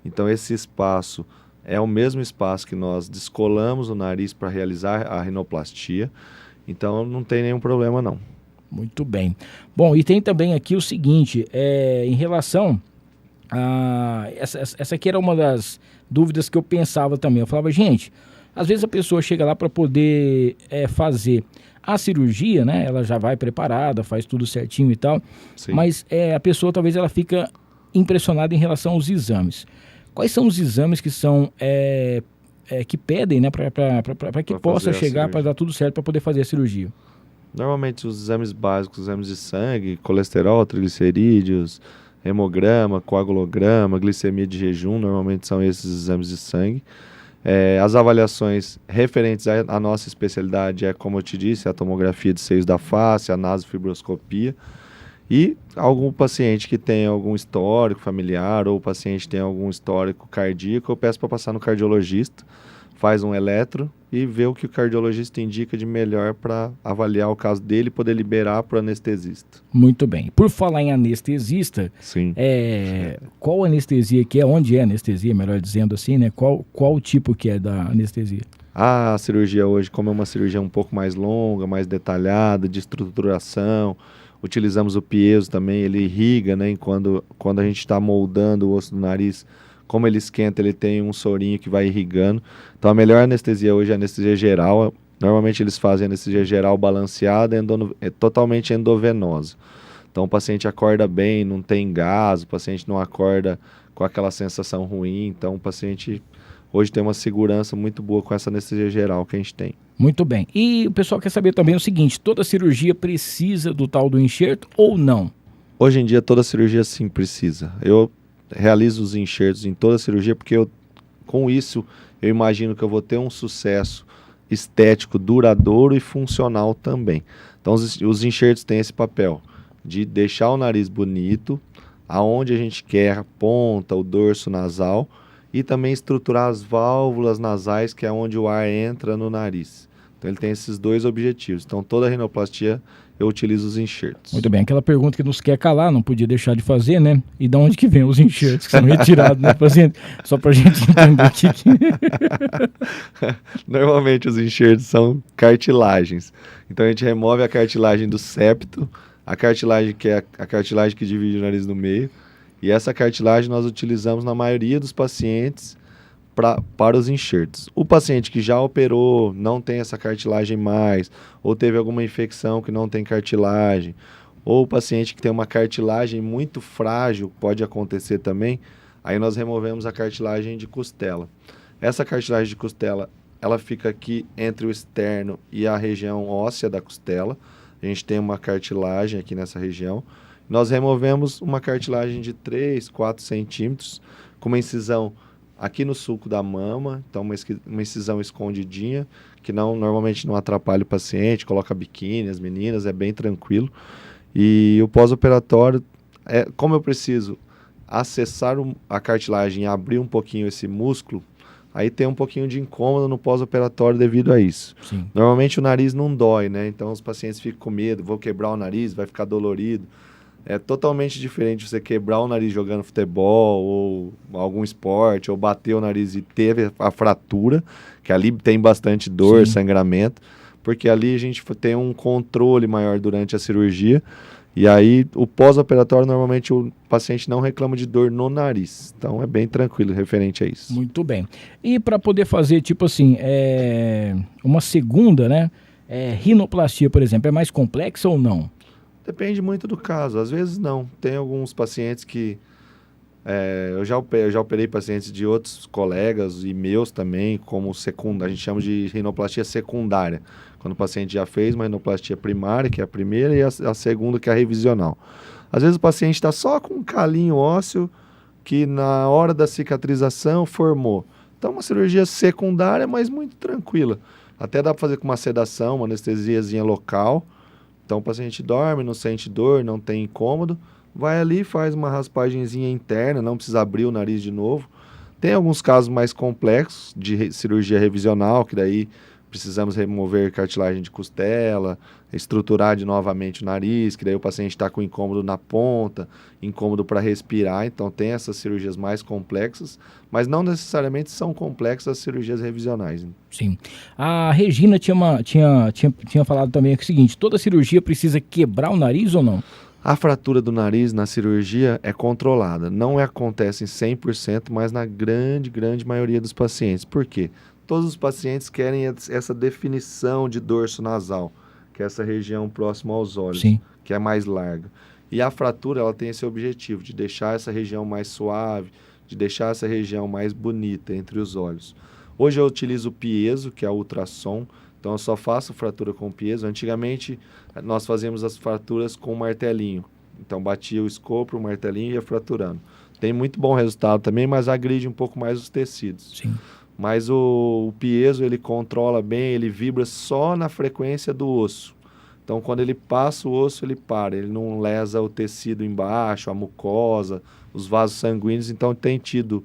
Então, esse espaço é o mesmo espaço que nós descolamos o nariz para realizar a rinoplastia. Então, não tem nenhum problema, não. Muito bem. Bom, e tem também aqui o seguinte, em relação a... Essa aqui era uma das dúvidas que eu pensava também. Eu falava, gente, às vezes a pessoa chega lá para poder fazer a cirurgia, né? Ela já vai preparada, faz tudo certinho e tal. Sim. Mas a pessoa talvez ela fica impressionada em relação aos exames. Quais são os exames que são que pedem, né, para que possa chegar para dar tudo certo para poder fazer a cirurgia? Normalmente os exames básicos, exames de sangue, colesterol, triglicerídeos, hemograma, coagulograma, glicemia de jejum, normalmente são esses exames de sangue. As avaliações referentes à nossa especialidade como eu te disse, a tomografia de seios da face, a nasofibroscopia. E algum paciente que tem algum histórico familiar ou o paciente tem algum histórico cardíaco, eu peço para passar no cardiologista, faz um eletro e vê o que o cardiologista indica de melhor para avaliar o caso dele e poder liberar para o anestesista. Muito bem. Por falar em anestesista, sim. Qual anestesia que é? Onde é a anestesia, melhor dizendo assim, né? Qual tipo que é da anestesia? A cirurgia hoje, como é uma cirurgia um pouco mais longa, mais detalhada, de estruturação, utilizamos o piezo também, ele irriga, né? Quando a gente está moldando o osso do nariz, como ele esquenta, ele tem um sorinho que vai irrigando. Então a melhor anestesia hoje é a anestesia geral. Normalmente eles fazem anestesia geral balanceada, totalmente endovenosa. Então o paciente acorda bem, não tem gás, o paciente não acorda com aquela sensação ruim. Então o paciente hoje tem uma segurança muito boa com essa anestesia geral que a gente tem. Muito bem. E o pessoal quer saber também o seguinte, toda cirurgia precisa do tal do enxerto ou não? Hoje em dia toda cirurgia sim precisa. Eu realizo os enxertos em toda a cirurgia, porque com isso eu imagino que eu vou ter um sucesso estético, duradouro e funcional também. Então os enxertos têm esse papel de deixar o nariz bonito, aonde a gente quer, a ponta, o dorso nasal, e também estruturar as válvulas nasais, que é onde o ar entra no nariz. Então ele tem esses dois objetivos. Então toda a rinoplastia eu utilizo os enxertos. Muito bem, aquela pergunta que nos quer calar, não podia deixar de fazer, né? E de onde que vem os enxertos que são retirados, né, paciente? Só pra gente entender aqui. Normalmente os enxertos são cartilagens. Então a gente remove a cartilagem do septo, a cartilagem que é a cartilagem que divide o nariz no meio, e essa cartilagem nós utilizamos na maioria dos pacientes para os enxertos. O paciente que já operou, não tem essa cartilagem mais, ou teve alguma infecção que não tem cartilagem, ou o paciente que tem uma cartilagem muito frágil, pode acontecer também, aí nós removemos a cartilagem de costela. Essa cartilagem de costela, ela fica aqui entre o externo e a região óssea da costela. A gente tem uma cartilagem aqui nessa região. Nós removemos uma cartilagem de 3, 4 centímetros, com uma incisão aqui no sulco da mama, então uma incisão escondidinha, que normalmente não atrapalha o paciente, coloca biquíni, as meninas, é bem tranquilo. E o pós-operatório, como eu preciso acessar a cartilagem e abrir um pouquinho esse músculo, aí tem um pouquinho de incômodo no pós-operatório devido a isso. Sim. Normalmente o nariz não dói, né? Então os pacientes ficam com medo, vou quebrar o nariz, vai ficar dolorido. É totalmente diferente você quebrar o nariz jogando futebol ou algum esporte, ou bater o nariz e teve a fratura, que ali tem bastante dor, sim, sangramento, porque ali a gente tem um controle maior durante a cirurgia, e aí o pós-operatório normalmente o paciente não reclama de dor no nariz, então é bem tranquilo referente a isso. Muito bem. E para poder fazer tipo assim, uma segunda, né, rinoplastia, por exemplo, é mais complexa ou não? Depende muito do caso, às vezes não. Tem alguns pacientes que... eu já operei pacientes de outros colegas e meus também, como a gente chama de rinoplastia secundária. Quando o paciente já fez uma rinoplastia primária, que é a primeira, e a segunda, que é a revisional. Às vezes o paciente está só com um calinho ósseo que na hora da cicatrização formou. Então uma cirurgia secundária, mas muito tranquila. Até dá para fazer com uma sedação, uma anestesiazinha local. Então o paciente dorme, não sente dor, não tem incômodo, vai ali, faz uma raspagenzinha interna, não precisa abrir o nariz de novo. Tem alguns casos mais complexos de cirurgia revisional, que daí precisamos remover cartilagem de costela, estruturar novamente o nariz, que daí o paciente está com incômodo na ponta, incômodo para respirar. Então tem essas cirurgias mais complexas, mas não necessariamente são complexas as cirurgias revisionais. Né? Sim. A Regina tinha falado também o seguinte, toda cirurgia precisa quebrar o nariz ou não? A fratura do nariz na cirurgia é controlada. Não acontece em 100%, mas na grande maioria dos pacientes. Por quê? Todos os pacientes querem essa definição de dorso nasal, que é essa região próxima aos olhos, sim, que é mais larga. E a fratura, ela tem esse objetivo de deixar essa região mais suave, de deixar essa região mais bonita entre os olhos. Hoje eu utilizo o piezo, que é o ultrassom, então eu só faço fratura com piezo. Antigamente nós fazíamos as fraturas com martelinho, então batia o escopo, o martelinho e ia fraturando. Tem muito bom resultado também, mas agride um pouco mais os tecidos. Sim. Mas o piezo, ele controla bem, ele vibra só na frequência do osso. Então, quando ele passa o osso, ele para. Ele não lesa o tecido embaixo, a mucosa, os vasos sanguíneos. Então, tem tido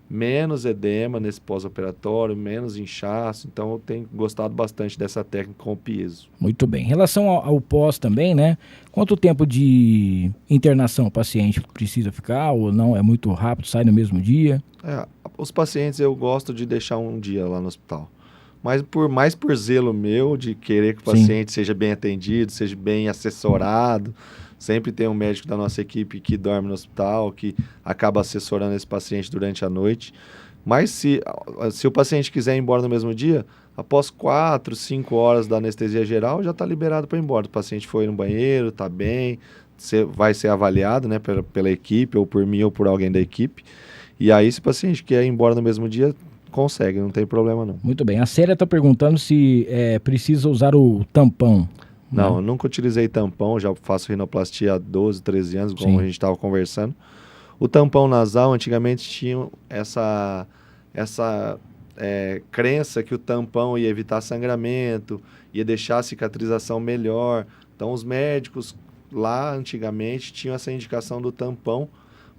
menos edema nesse pós-operatório, menos inchaço. Então, eu tenho gostado bastante dessa técnica com o piezo. Muito bem. Em relação ao pós também, né? Quanto tempo de internação o paciente precisa ficar ou não? É muito rápido, sai no mesmo dia? Os pacientes eu gosto de deixar um dia lá no hospital. Mas mais por zelo meu, de querer que o paciente seja bem atendido, seja bem assessorado. Sempre tem um médico da nossa equipe que dorme no hospital, que acaba assessorando esse paciente durante a noite. Mas se o paciente quiser ir embora no mesmo dia, após 4, 5 horas da anestesia geral, já está liberado para ir embora. O paciente foi no banheiro, está bem, vai ser avaliado, né, pela equipe, ou por mim, ou por alguém da equipe. E aí, se o paciente quer ir embora no mesmo dia, consegue, não tem problema não. Muito bem. A Célia está perguntando se precisa usar o tampão. Não, né? eu nunca utilizei tampão, já faço rinoplastia há 12, 13 anos, como a gente estava conversando. O tampão nasal, antigamente tinha essa crença que o tampão ia evitar sangramento, ia deixar a cicatrização melhor. Então, os médicos lá, antigamente, tinham essa indicação do tampão,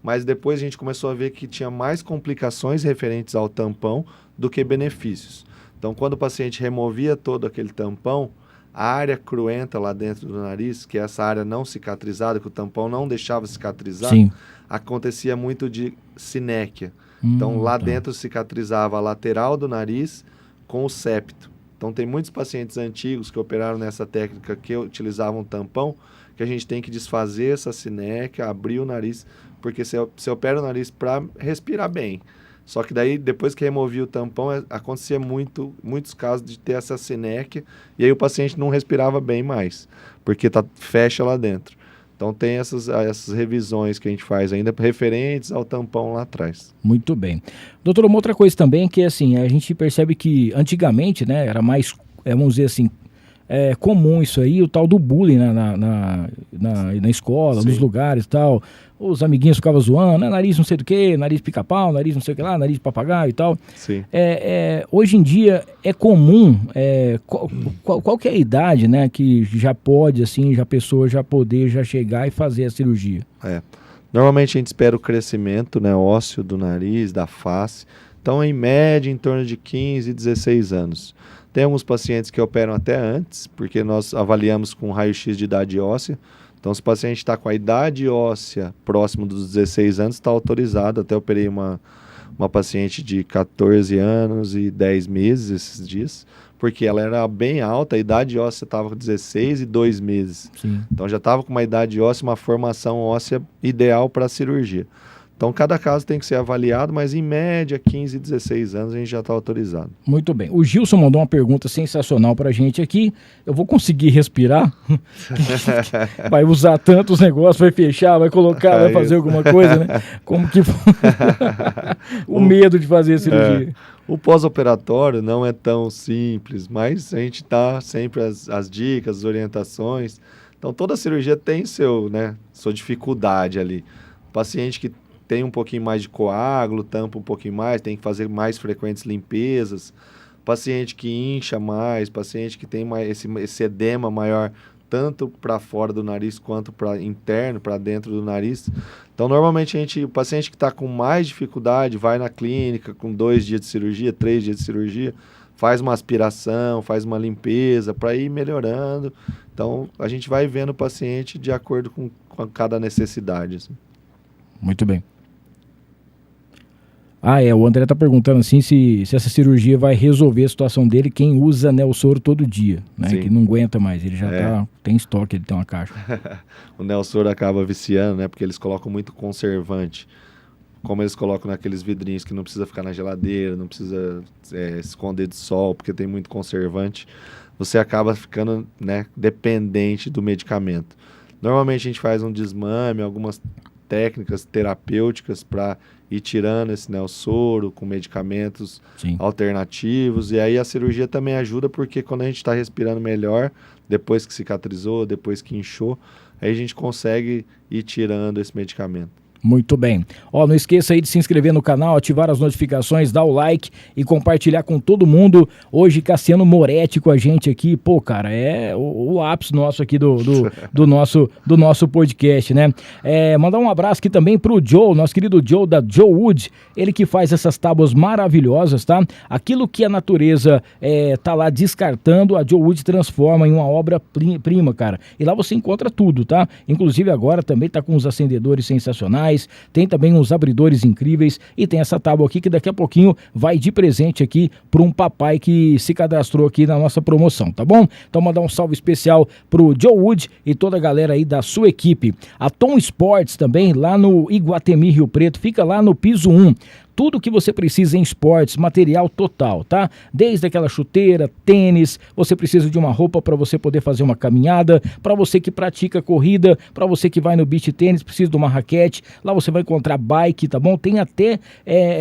mas depois a gente começou a ver que tinha mais complicações referentes ao tampão do que benefícios. Então, quando o paciente removia todo aquele tampão, a área cruenta lá dentro do nariz, que é essa área não cicatrizada, que o tampão não deixava cicatrizar, Sim. acontecia muito de sinéquia. Então, lá dentro cicatrizava a lateral do nariz com o septo. Então, tem muitos pacientes antigos que operaram nessa técnica que utilizavam tampão, que a gente tem que desfazer essa sinéquia, abrir o nariz, porque você opera o nariz para respirar bem. Só que daí, depois que removia o tampão, acontecia muitos casos de ter essa sinéquia, e aí o paciente não respirava bem mais, porque fecha lá dentro. Então tem essas revisões que a gente faz ainda referentes ao tampão lá atrás. Muito bem. Doutor, uma outra coisa também que assim, a gente percebe que antigamente, né, era mais, vamos dizer assim, comum isso aí, o tal do bullying na escola, Sim. nos lugares e tal. Os amiguinhos ficavam zoando, né, nariz não sei do que, nariz pica-pau, nariz não sei o que lá, nariz papagaio e tal. Sim. Hoje em dia é comum, qual que é a idade, né, que já pode, assim, a pessoa já poder já chegar e fazer a cirurgia? Normalmente a gente espera o crescimento, né, ósseo do nariz, da face. Então, em média, em torno de 15, 16 anos. Tem alguns pacientes que operam até antes, porque nós avaliamos com raio-x de idade óssea. Então, se o paciente está com a idade óssea próximo dos 16 anos, está autorizado. Até operei uma paciente de 14 anos e 10 meses esses dias, porque ela era bem alta, a idade óssea estava com 16 e 2 meses. Sim. Então, já estava com uma idade óssea, uma formação óssea ideal para a cirurgia. Então, cada caso tem que ser avaliado, mas em média, 15, 16 anos, a gente já está autorizado. Muito bem. O Gilson mandou uma pergunta sensacional para a gente aqui. Eu vou conseguir respirar? Vai usar tantos negócios, vai fechar, vai colocar, vai fazer alguma coisa, né? Como que... o medo de fazer a cirurgia. O pós-operatório não é tão simples, mas a gente dá sempre as dicas, as orientações. Então, toda cirurgia tem sua dificuldade ali. O paciente que tem um pouquinho mais de coágulo, tampa um pouquinho mais, tem que fazer mais frequentes limpezas. Paciente que incha mais, paciente que tem mais esse edema maior, tanto para fora do nariz quanto para interno, para dentro do nariz. Então, normalmente, o paciente que está com mais dificuldade vai na clínica com 2 dias de cirurgia, 3 dias de cirurgia, faz uma aspiração, faz uma limpeza para ir melhorando. Então, a gente vai vendo o paciente de acordo com cada necessidade. Assim. Muito bem. O André está perguntando assim se essa cirurgia vai resolver a situação dele, quem usa Nelsoro todo dia, né? Sim. Que não aguenta mais, ele já tem estoque, ele tem uma caixa. O Nelsoro acaba viciando, né? Porque eles colocam muito conservante. Como eles colocam naqueles vidrinhos que não precisa ficar na geladeira, não precisa esconder de sol, porque tem muito conservante, você acaba ficando, né, dependente do medicamento. Normalmente a gente faz um desmame, algumas técnicas terapêuticas para ir tirando esse Nelsoro com medicamentos alternativos, e aí a cirurgia também ajuda, porque quando a gente está respirando melhor, depois que cicatrizou, depois que inchou, aí a gente consegue ir tirando esse medicamento. Muito bem. Não esqueça aí de se inscrever no canal, ativar as notificações, dar o like e compartilhar com todo mundo. Hoje, Cassiano Moretti com a gente aqui. Pô, cara, é o ápice nosso aqui do nosso podcast, né? Mandar um abraço aqui também pro Joe, nosso querido Joe da Joe Wood. Ele que faz essas tábuas maravilhosas, tá? Aquilo que a natureza tá lá descartando, a Joe Wood transforma em uma obra-prima, cara. E lá você encontra tudo, tá? Inclusive agora também tá com os acendedores sensacionais. Tem também uns abridores incríveis e tem essa tábua aqui que daqui a pouquinho vai de presente aqui para um papai que se cadastrou aqui na nossa promoção, tá bom? Então mandar um salve especial pro Joe Wood e toda a galera aí da sua equipe. A Tom Sports também lá no Iguatemi Rio Preto, fica lá no piso 1. tudo que você precisa em esportes, material total, tá? Desde aquela chuteira, tênis, você precisa de uma roupa para você poder fazer uma caminhada, para você que pratica corrida, para você que vai no beach tênis, precisa de uma raquete, lá você vai encontrar bike, tá bom? Tem até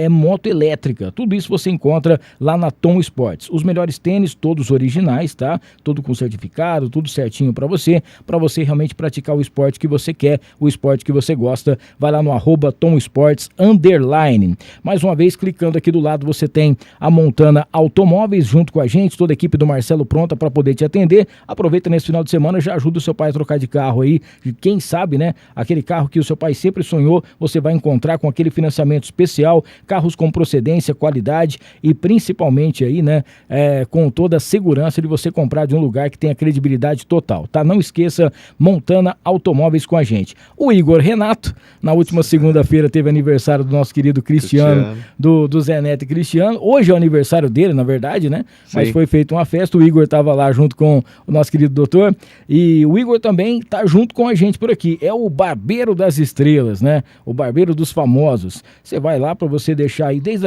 moto elétrica, tudo isso você encontra lá na Tom Sports. Os melhores tênis, todos originais, tá? Tudo com certificado, tudo certinho para você realmente praticar o esporte que você quer, o esporte que você gosta. Vai lá no @TomSports_. Mais uma vez, clicando aqui do lado, você tem a Montana Automóveis junto com a gente, toda a equipe do Marcelo pronta para poder te atender. Aproveita nesse final de semana, já ajuda o seu pai a trocar de carro aí, quem sabe, né? Aquele carro que o seu pai sempre sonhou, você vai encontrar com aquele financiamento especial, carros com procedência, qualidade e principalmente aí, né, com toda a segurança de você comprar de um lugar que tenha credibilidade total, tá? Não esqueça, Montana Automóveis com a gente. O Igor Renato, na última segunda-feira teve aniversário do nosso querido Cristiano. Do Zé Neto e Cristiano. Hoje é o aniversário dele, na verdade, né? Sim. Mas foi feita uma festa, o Igor estava lá junto com o nosso querido doutor, e o Igor também tá junto com a gente por aqui. É o barbeiro das estrelas, né? O barbeiro dos famosos. Você vai lá para você deixar aí desde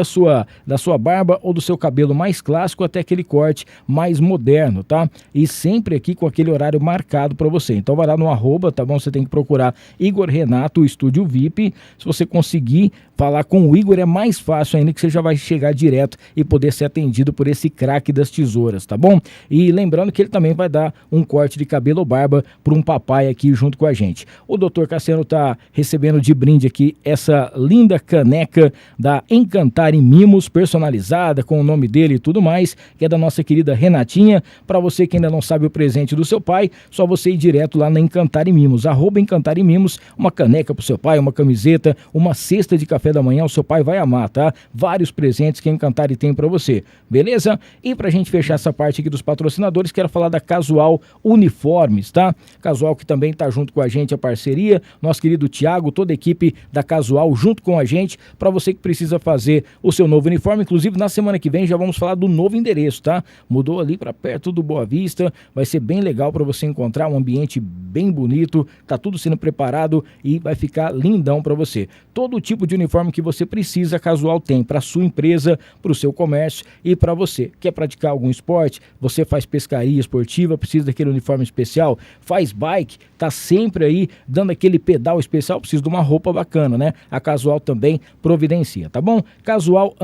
da sua barba ou do seu cabelo mais clássico até aquele corte mais moderno, tá? E sempre aqui com aquele horário marcado para você. Então vai lá no @, tá bom? Você tem que procurar Igor Renato, o Estúdio VIP. Se você conseguir falar com o Igor, é mais fácil ainda, que você já vai chegar direto e poder ser atendido por esse craque das tesouras, tá bom? E lembrando que ele também vai dar um corte de cabelo ou barba para um papai aqui junto com a gente. O Dr. Cassiano tá recebendo de brinde aqui essa linda caneca da Encantar em Mimos, personalizada com o nome dele e tudo mais, que é da nossa querida Renatinha. Para você que ainda não sabe o presente do seu pai, só você ir direto lá na Encantar em Mimos, @Encantar em Mimos, uma caneca pro seu pai, uma camiseta, uma cesta de café da manhã, o seu pai vai amar, tá? Vários presentes que a Encantar tem para você, beleza? E pra gente fechar essa parte aqui dos patrocinadores, quero falar da Casual Uniformes, tá? Casual que também tá junto com a gente, a parceria, nosso querido Thiago, toda a equipe da Casual junto com a gente, para você que precisa fazer o seu novo uniforme. Inclusive na semana que vem já vamos falar do novo endereço, tá? Mudou ali para perto do Boa Vista, vai ser bem legal para você encontrar um ambiente bem bonito, tá tudo sendo preparado e vai ficar lindão para você. Todo tipo de uniforme que você precisa, a Casual tem para sua empresa, para o seu comércio e para você. Quer praticar algum esporte? Você faz pescaria esportiva, precisa daquele uniforme especial? Faz bike? Tá sempre aí dando aquele pedal especial? Precisa de uma roupa bacana, né? A Casual também providencia, tá bom? Casual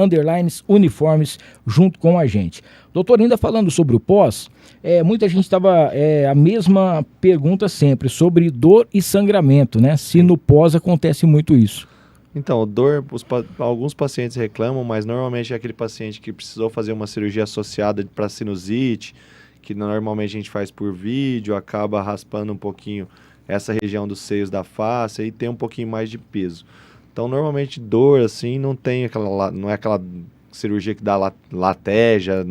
Uniformes junto com a gente. Doutor, ainda falando sobre o pós, muita gente estava a mesma pergunta sempre sobre dor e sangramento, né? Se no pós acontece muito isso. Então, dor, alguns pacientes reclamam, mas normalmente é aquele paciente que precisou fazer uma cirurgia associada para sinusite, que normalmente a gente faz por vídeo, acaba raspando um pouquinho essa região dos seios da face e tem um pouquinho mais de peso. Então, normalmente dor, assim, não é aquela cirurgia que dá lateja,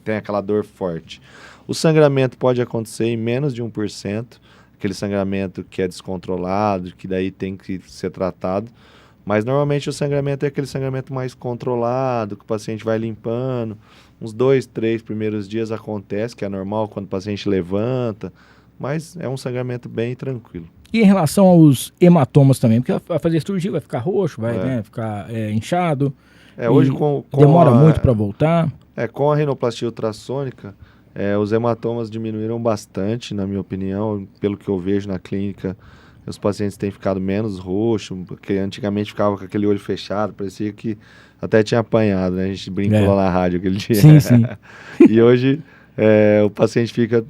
tem aquela dor forte. O sangramento pode acontecer em menos de 1%, aquele sangramento que é descontrolado, que daí tem que ser tratado. Mas normalmente o sangramento é aquele sangramento mais controlado, que o paciente vai limpando. Uns 2, 3 primeiros dias acontece, que é normal quando o paciente levanta, mas é um sangramento bem tranquilo. E em relação aos hematomas também, porque vai fazer cirurgia, vai ficar roxo, vai ficar inchado. Hoje demora muito para voltar. Com a rinoplastia ultrassônica, os hematomas diminuíram bastante, na minha opinião, pelo que eu vejo na clínica. Os pacientes têm ficado menos roxos, porque antigamente ficava com aquele olho fechado, parecia que até tinha apanhado, né? A gente brincou lá na rádio aquele dia. Sim, sim. E hoje o paciente fica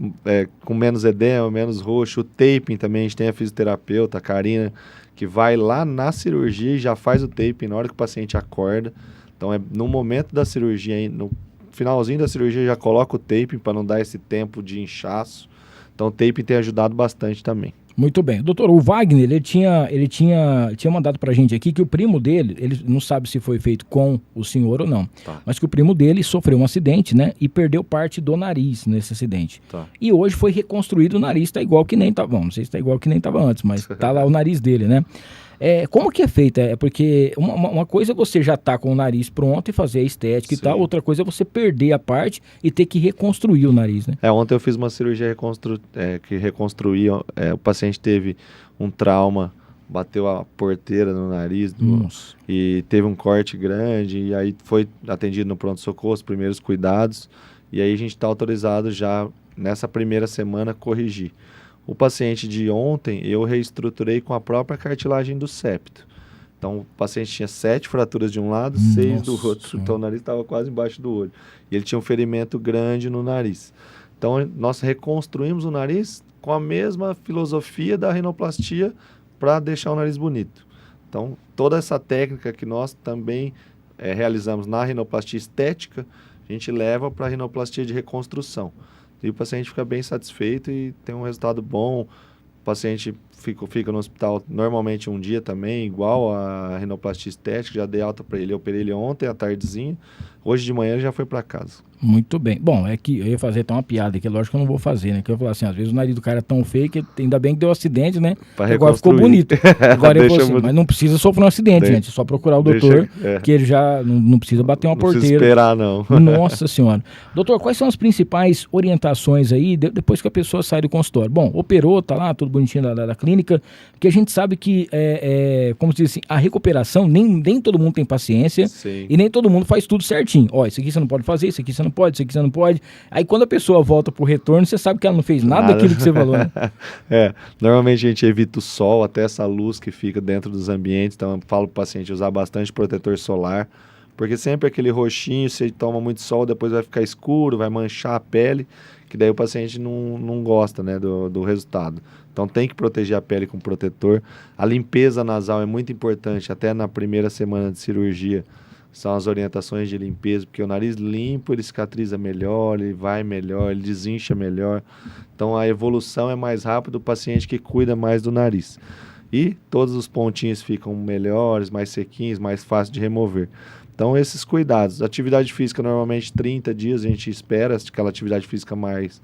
com menos edema, menos roxo. O taping também, a gente tem a fisioterapeuta, a Karina, que vai lá na cirurgia e já faz o taping na hora que o paciente acorda. Então, no momento da cirurgia, no finalzinho da cirurgia, já coloca o taping para não dar esse tempo de inchaço. Então, o taping tem ajudado bastante também. Muito bem. Doutor, o Wagner, ele tinha mandado pra gente aqui que o primo dele, ele não sabe se foi feito com o senhor ou não, mas que o primo dele sofreu um acidente, né, e perdeu parte do nariz nesse acidente. E hoje foi reconstruído o nariz, tá igual que nem tava, não sei se tá igual que nem tava antes, mas tá lá o nariz dele, né. Como que é feita? Porque uma coisa é você já tá com o nariz pronto e fazer a estética e tal, outra coisa é você perder a parte e ter que reconstruir o nariz, né? Ontem eu fiz uma cirurgia que reconstruía, o paciente teve um trauma bateu a porteira no nariz Nossa. e teve um corte grande, e aí foi atendido no pronto-socorro, os primeiros cuidados, e aí a gente está autorizado já nessa primeira semana corrigir. O paciente de ontem eu reestruturei com a própria cartilagem do septo. Então o paciente tinha 7 fraturas de um lado, 6 do outro, então o nariz estava quase embaixo do olho. E ele tinha um ferimento grande no nariz. Então nós reconstruímos o nariz com a mesma filosofia da rinoplastia para deixar o nariz bonito. Então toda essa técnica que nós também realizamos na rinoplastia estética, a gente leva para a rinoplastia de reconstrução. E o paciente fica bem satisfeito e tem um resultado bom. O paciente fica no hospital normalmente um dia também, igual a rinoplastia estética, já dei alta para ele. Eu operei ele ontem à tardezinha, hoje de manhã ele já foi para casa. Muito bem. Bom, é que eu ia fazer até uma piada aqui, lógico que eu não vou fazer, né? Que eu ia falar assim, às vezes o nariz do cara é tão feio que ainda bem que deu um acidente, né? Agora ficou bonito. Agora eu vou assim, mas não precisa sofrer um acidente, gente. É só procurar o doutor, que ele já não precisa bater uma porteira. Não precisa esperar, não. Nossa senhora. Doutor, quais são as principais orientações aí, depois que a pessoa sai do consultório? Bom, operou, tá lá, tudo bonitinho da clínica, porque a gente sabe que, como se diz assim, a recuperação, nem todo mundo tem paciência. Sim. E nem todo mundo faz tudo certinho. Ó, isso aqui você não pode fazer, isso aqui você não pode, isso aqui você não pode. Aí quando a pessoa volta pro retorno, você sabe que ela não fez nada daquilo que você falou, né? Normalmente a gente evita o sol, até essa luz que fica dentro dos ambientes. Então eu falo pro paciente usar bastante protetor solar, porque sempre aquele roxinho, se ele toma muito sol, depois vai ficar escuro, vai manchar a pele, que daí o paciente não gosta, né, do resultado. Então tem que proteger a pele com protetor. A limpeza nasal é muito importante, até na primeira semana de cirurgia. São as orientações de limpeza, porque o nariz limpo, ele cicatriza melhor, ele vai melhor, ele desincha melhor. Então a evolução é mais rápida do paciente que cuida mais do nariz. E todos os pontinhos ficam melhores, mais sequinhos, mais fácil de remover. Então esses cuidados. Atividade física, normalmente 30 dias a gente espera, aquela atividade física mais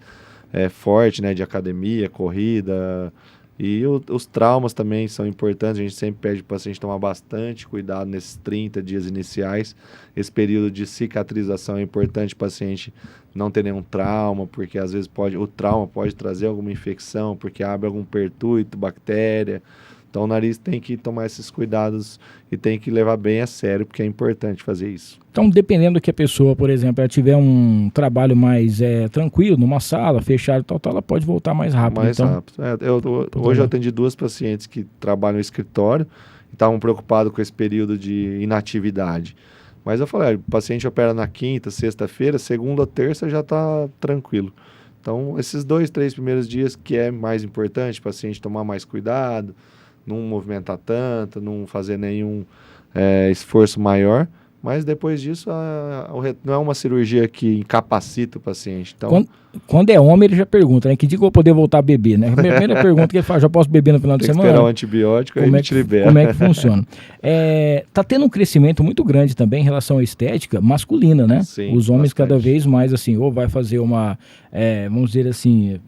forte, né, de academia, corrida. E os traumas também são importantes, a gente sempre pede para o paciente tomar bastante cuidado nesses 30 dias iniciais. Esse período de cicatrização é importante para o paciente não ter nenhum trauma, porque às vezes o trauma pode trazer alguma infecção, porque abre algum pertuito, bactéria. Então o nariz tem que tomar esses cuidados e tem que levar bem a sério, porque é importante fazer isso. Então, dependendo que a pessoa, por exemplo, ela tiver um trabalho mais tranquilo, numa sala, fechada e tal, ela pode voltar mais rápido. Rápido. Hoje eu atendi 2 pacientes que trabalham no escritório e estavam preocupados com esse período de inatividade. Mas eu falei, o paciente opera na quinta, sexta-feira, segunda ou terça já está tranquilo. Então, esses 2, 3 primeiros dias que é mais importante, o paciente tomar mais cuidado, não movimentar tanto, não fazer nenhum esforço maior, mas depois disso não é uma cirurgia que incapacita o paciente. Então, quando é homem, ele já pergunta, né? Que dia que eu vou poder voltar a beber, né? A primeira pergunta que ele faz, já posso beber no final de semana? Tem que esperar o antibiótico, aí a gente libera. Como é que funciona? Tá tendo um crescimento muito grande também em relação à estética masculina, né? Sim, os homens bastante. Cada vez mais, assim, ou vai fazer vamos dizer assim,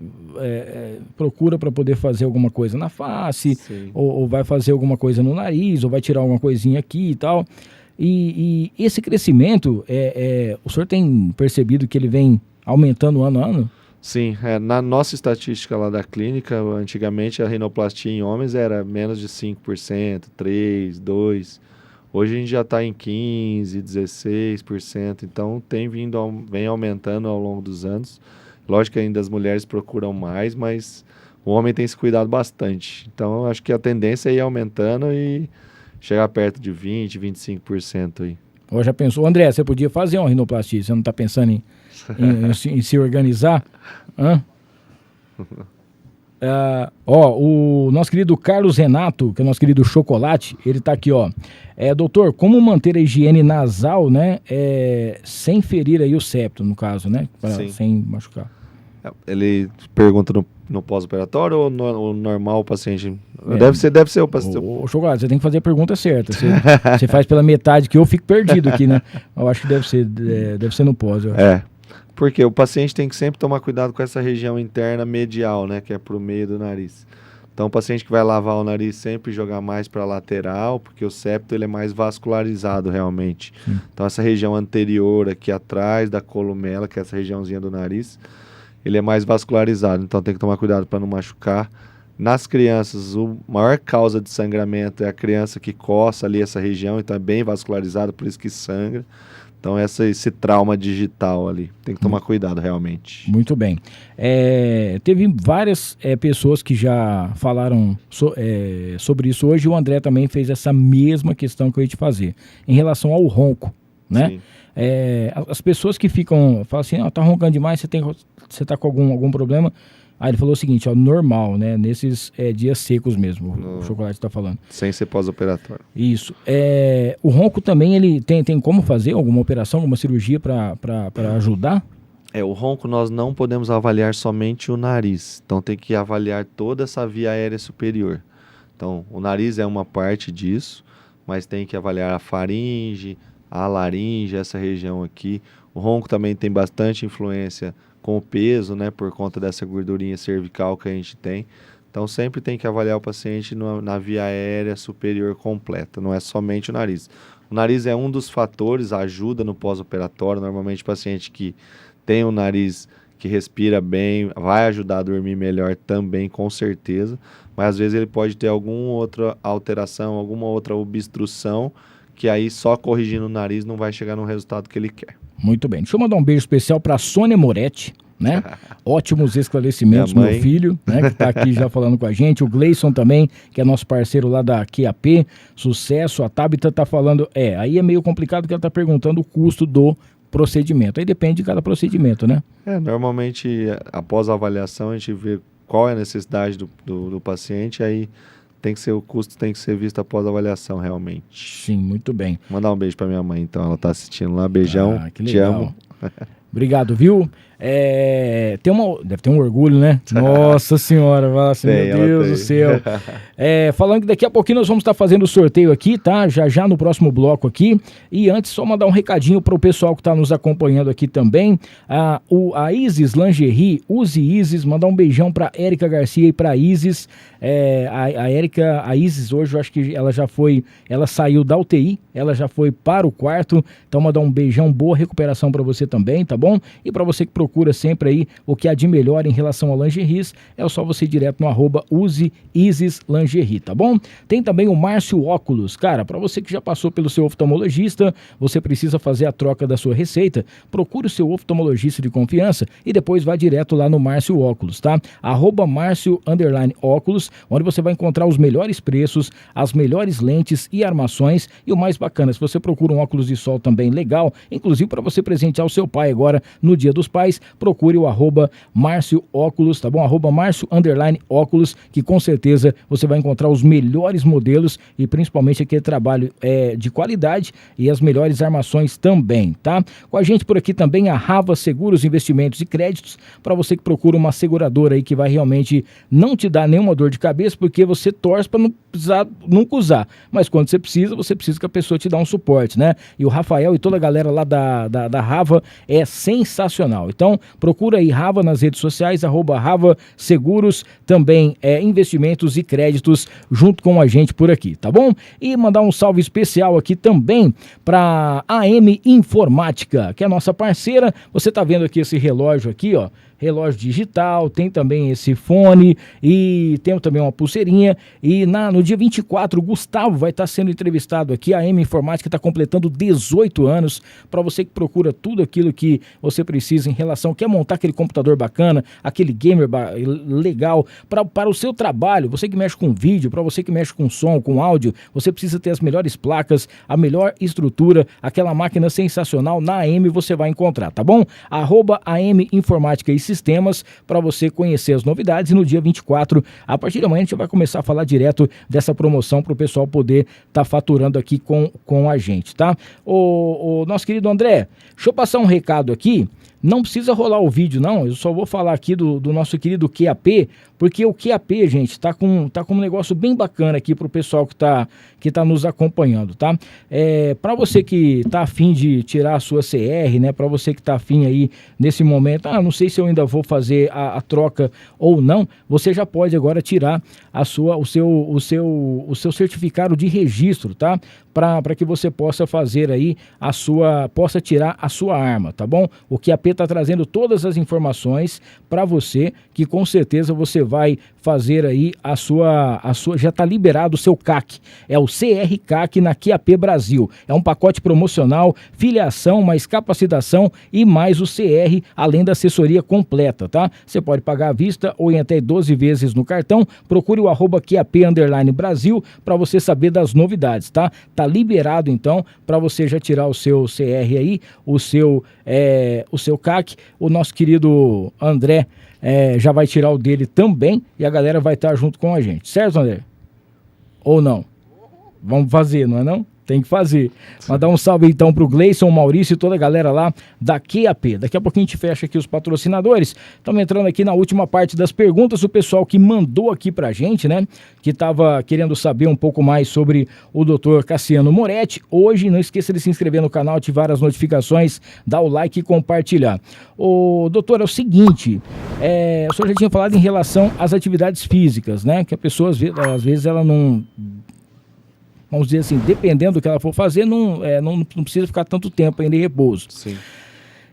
procura para poder fazer alguma coisa na face, ou vai fazer alguma coisa no nariz, ou vai tirar alguma coisinha aqui e tal. E esse crescimento, o senhor tem percebido que ele vem aumentando ano a ano? Sim, na nossa estatística lá da clínica, antigamente a rinoplastia em homens era menos de 5%, 3%, 2%. Hoje a gente já está em 15%, 16%, então vem aumentando ao longo dos anos. Lógico que ainda as mulheres procuram mais, mas o homem tem se cuidado bastante. Então eu acho que a tendência é ir aumentando e chegar perto de 20%, 25% aí. Ou já pensou, André, você podia fazer uma rinoplastia, você não está pensando em se organizar? O nosso querido Carlos Renato, que é o nosso querido Chocolate, ele está aqui, ó. Doutor, como manter a higiene nasal, né, sem ferir aí o septo, no caso, né, sem machucar? Ele pergunta no pós-operatório ou no normal o paciente? Deve ser o paciente. Ô, Chocolate, você tem que fazer a pergunta certa. Você faz pela metade que eu fico perdido aqui, né? Eu acho que deve ser no pós. Porque o paciente tem que sempre tomar cuidado com essa região interna medial, né? Que é pro meio do nariz. Então o paciente que vai lavar o nariz sempre jogar mais para lateral, porque o septo ele é mais vascularizado realmente. Então essa região anterior aqui atrás da columela, que é essa regiãozinha do nariz, ele é mais vascularizado, então tem que tomar cuidado para não machucar. Nas crianças, a maior causa de sangramento é a criança que coça ali essa região, então é bem vascularizada, por isso que sangra. Então esse trauma digital ali, tem que tomar cuidado realmente. Muito bem. Teve várias pessoas que já falaram sobre isso hoje, o André também fez essa mesma questão que eu ia te fazer, em relação ao ronco, né? Sim. As pessoas que falam assim, tá roncando demais, você tá com algum problema. Aí ele falou o seguinte, normal, né? Nesses dias secos mesmo, o Chocolate está falando. Sem ser pós-operatório. Isso. O ronco também, ele tem como fazer alguma operação, alguma cirurgia para ajudar? O ronco nós não podemos avaliar somente o nariz. Então tem que avaliar toda essa via aérea superior. Então o nariz é uma parte disso, mas tem que avaliar a faringe, a laringe, essa região aqui. O ronco também tem bastante influência com o peso, né, por conta dessa gordurinha cervical que a gente tem. Então sempre tem que avaliar o paciente na via aérea superior completa, não é somente o nariz. O nariz é um dos fatores, ajuda no pós-operatório. Normalmente o paciente que tem um nariz que respira bem vai ajudar a dormir melhor também, com certeza. Mas às vezes ele pode ter alguma outra alteração, alguma outra obstrução, que aí só corrigindo o nariz não vai chegar no resultado que ele quer. Muito bem. Deixa eu mandar um beijo especial para Sônia Moretti, né? Ótimos esclarecimentos, meu filho, né? Que está aqui já falando com a gente. O Gleison também, que é nosso parceiro lá da QAP. Sucesso. A Tabita está falando... aí é meio complicado que ela está perguntando o custo do procedimento. Aí depende de cada procedimento, né? Normalmente, após a avaliação, a gente vê qual é a necessidade do paciente, aí... o custo tem que ser visto após a avaliação, realmente. Sim, muito bem. Mandar um beijo pra minha mãe, então. Ela tá assistindo lá. Beijão. Que legal. Te amo. Obrigado, viu? Deve ter um orgulho, né? Nossa senhora, meu Deus do céu. Falando que daqui a pouquinho nós vamos estar fazendo o sorteio aqui, tá? Já no próximo bloco aqui. E antes, só mandar um recadinho para o pessoal que está nos acompanhando aqui também. A Isis Lingerie, use Isis, mandar um beijão para Érica Garcia e para Isis. A Isis hoje, eu acho que ela saiu da UTI, ela já foi para o quarto. Então, mandar um beijão, boa recuperação para você também, tá bom? E para você que procura sempre aí o que há de melhor em relação a lingeries, é só você ir direto no @use Isis Lingerie, tá bom? Tem também o Márcio Óculos. Cara, para você que já passou pelo seu oftalmologista, você precisa fazer a troca da sua receita, procure o seu oftalmologista de confiança e depois vá direto lá no Márcio Óculos, tá? @Márcio_Óculos, onde você vai encontrar os melhores preços, as melhores lentes e armações. E o mais bacana, se você procura um óculos de sol também legal, inclusive para você presentear o seu pai agora no Dia dos Pais, procure o @Márcio Óculos, tá bom? @Márcio_Óculos, que com certeza você vai encontrar os melhores modelos e principalmente aquele trabalho de qualidade e as melhores armações também, tá? Com a gente por aqui também a Rava Seguros, Investimentos e Créditos, para você que procura uma seguradora aí que vai realmente não te dar nenhuma dor de cabeça, porque você torce para não precisar nunca usar, mas quando você precisa que a pessoa te dá um suporte, né? E o Rafael e toda a galera lá da Rava é sensacional. Então, procura aí Rava nas redes sociais, @Rava Seguros, também investimentos e créditos junto com a gente por aqui, tá bom? E mandar um salve especial aqui também para AM Informática, que é a nossa parceira. Você tá vendo aqui esse relógio aqui, ó. Relógio digital, tem também esse fone e tem também uma pulseirinha. E no dia 24, o Gustavo vai estar sendo entrevistado aqui. A AM Informática está completando 18 anos. Para você que procura tudo aquilo que você precisa em relação, quer montar aquele computador bacana, aquele gamer legal, para o seu trabalho, você que mexe com vídeo, para você que mexe com som, com áudio, você precisa ter as melhores placas, a melhor estrutura, aquela máquina sensacional. Na AM você vai encontrar, tá bom? @AM Informática e Sistemas, para você conhecer as novidades. E no dia 24, a partir da manhã, a gente vai começar a falar direto dessa promoção para o pessoal poder estar faturando aqui com a gente, tá? O nosso querido André, deixa eu passar um recado aqui. Não precisa rolar o vídeo, não. Eu só vou falar aqui do nosso querido QAP, porque o QAP, gente, tá com um negócio bem bacana aqui pro pessoal que tá nos acompanhando, tá? Para você que tá afim de tirar a sua CR, né? Para você que tá afim aí nesse momento, não sei se eu ainda vou fazer a troca ou não, você já pode agora tirar o seu certificado de registro, tá? para que você possa fazer aí possa tirar a sua arma, tá bom? O QAP está trazendo todas as informações para você, que com certeza você vai fazer aí já está liberado o seu CAC, é o CR CAC na QAP Brasil, é um pacote promocional, filiação, mais capacitação e mais o CR, além da assessoria completa, tá? Você pode pagar à vista ou em até 12 vezes no cartão, procure o @QAP_Brasil para você saber das novidades, tá? Tá liberado então para você já tirar o seu CR aí, o seu CAC, o nosso querido André já vai tirar o dele também e a galera vai estar junto com a gente, certo, André? Ou não? Vamos fazer, não é não? Tem que fazer. Mandar um salve então pro Gleison, Maurício e toda a galera lá da QAP. Daqui a pouquinho a gente fecha aqui os patrocinadores. Estamos entrando aqui na última parte das perguntas. O pessoal que mandou aqui pra gente, né? Que estava querendo saber um pouco mais sobre o Dr. Cassiano Moretti. Hoje, não esqueça de se inscrever no canal, ativar as notificações, dar o like e compartilhar. Ô, doutor, é o seguinte, o senhor já tinha falado em relação às atividades físicas, né? Que a pessoa, às vezes, ela não... Vamos dizer assim, dependendo do que ela for fazer, não precisa ficar tanto tempo ainda em repouso. Sim.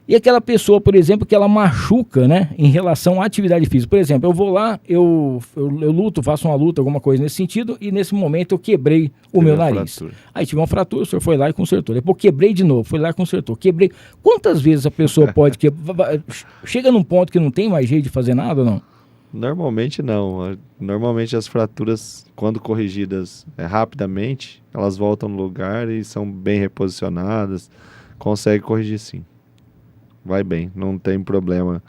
E aquela pessoa, por exemplo, que ela machuca, né, em relação à atividade física. Por exemplo, eu vou lá, eu luto, faço uma luta, alguma coisa nesse sentido, e nesse momento eu quebrei o meu nariz. Fratura. Aí tive uma fratura, o senhor foi lá e consertou. Depois quebrei de novo, foi lá e consertou. Quebrei. Quantas vezes a pessoa pode quebrar? Chega num ponto que não tem mais jeito de fazer nada ou não? Normalmente não. Normalmente as fraturas, quando corrigidas rapidamente, elas voltam no lugar e são bem reposicionadas. Consegue corrigir sim. Vai bem, não tem problema.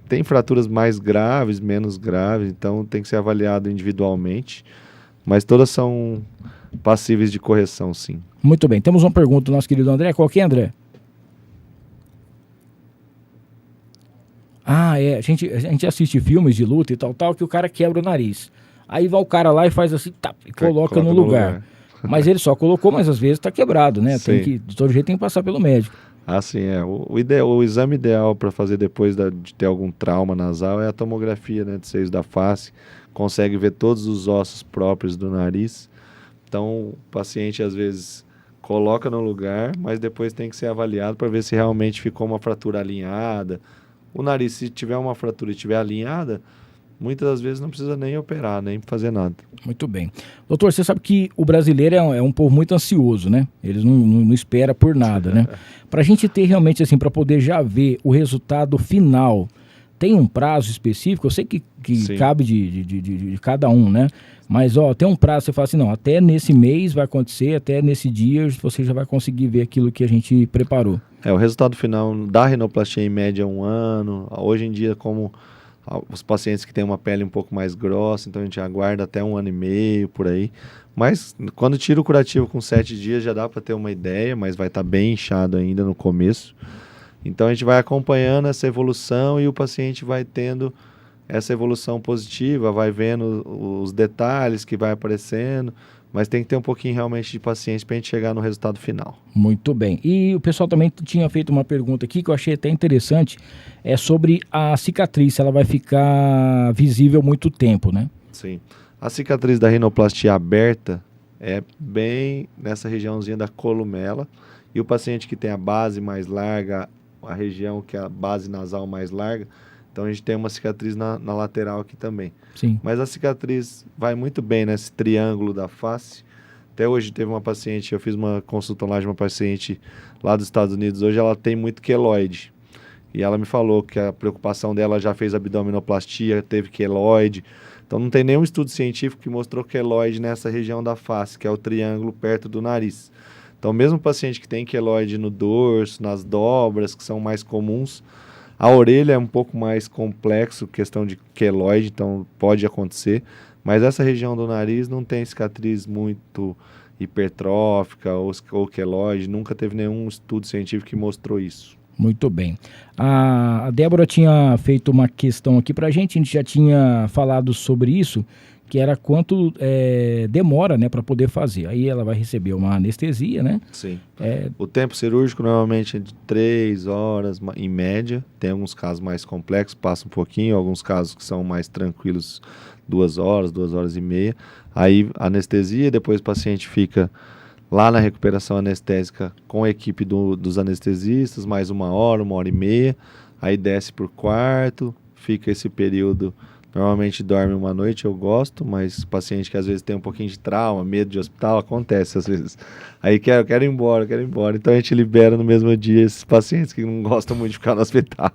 Tem fraturas mais graves, menos graves, então tem que ser avaliado individualmente. Mas todas são passíveis de correção, sim. Muito bem. Temos uma pergunta do nosso querido André. Qual que é, André? A gente assiste filmes de luta e tal, que o cara quebra o nariz. Aí vai o cara lá e faz assim, e coloca no lugar. Mas ele só colocou, mas às vezes está quebrado, né? Tem que, de todo jeito tem que passar pelo médico. Ah, sim, o exame ideal para fazer depois de ter algum trauma nasal é a tomografia, né, de seios da face. Consegue ver todos os ossos próprios do nariz. Então, o paciente às vezes coloca no lugar, mas depois tem que ser avaliado para ver se realmente ficou uma fratura alinhada. O nariz, se tiver uma fratura e estiver alinhada, muitas das vezes não precisa nem operar, nem fazer nada. Muito bem. Doutor, você sabe que o brasileiro é um povo muito ansioso, né? Eles não esperam por nada, né? Para a gente ter realmente, assim, para poder já ver o resultado final, tem um prazo específico? Eu sei que cabe de cada um, né? Mas, tem um prazo, você fala assim, não, até nesse mês vai acontecer, até nesse dia você já vai conseguir ver aquilo que a gente preparou. O resultado final da rinoplastia em média é 1 ano. Hoje em dia, como os pacientes que têm uma pele um pouco mais grossa, então a gente aguarda até 1 ano e meio, por aí. Mas quando tira o curativo com 7 dias já dá para ter uma ideia, mas vai estar bem inchado ainda no começo. Então a gente vai acompanhando essa evolução e o paciente vai tendo essa evolução positiva, vai vendo os detalhes que vai aparecendo, mas tem que ter um pouquinho realmente de paciência para a gente chegar no resultado final. Muito bem. E o pessoal também tinha feito uma pergunta aqui que eu achei até interessante, sobre a cicatriz, se ela vai ficar visível muito tempo, né? Sim. A cicatriz da rinoplastia aberta é bem nessa regiãozinha da columela, e o paciente que tem a base mais larga, a região que é a base nasal mais larga, então a gente tem uma cicatriz na lateral aqui também. Sim. Mas a cicatriz vai muito bem nesse triângulo da face. Até hoje teve uma paciente, eu fiz uma consulta lá de uma paciente lá dos Estados Unidos, hoje ela tem muito queloide. E ela me falou que a preocupação dela, já fez abdominoplastia, teve queloide. Então não tem nenhum estudo científico que mostrou queloide nessa região da face, que é o triângulo perto do nariz. Então mesmo paciente que tem queloide no dorso, nas dobras, que são mais comuns, a orelha é um pouco mais complexo, questão de queloide, então pode acontecer. Mas essa região do nariz não tem cicatriz muito hipertrófica ou queloide, nunca teve nenhum estudo científico que mostrou isso. Muito bem. A Débora tinha feito uma questão aqui pra gente, a gente já tinha falado sobre isso, que era quanto demora, né, para poder fazer. Aí ela vai receber uma anestesia, né? Sim. O tempo cirúrgico normalmente é de 3 horas, em média. Tem alguns casos mais complexos, passa um pouquinho. Alguns casos que são mais tranquilos, 2 horas, 2 horas e meia. Aí anestesia, depois o paciente fica lá na recuperação anestésica com a equipe dos anestesistas, mais 1 hora e meia. Aí desce para o quarto, fica esse período. Normalmente dorme uma noite, eu gosto, mas paciente que às vezes tem um pouquinho de trauma, medo de hospital, acontece às vezes. Aí quero ir embora. Então a gente libera no mesmo dia esses pacientes que não gostam muito de ficar no hospital.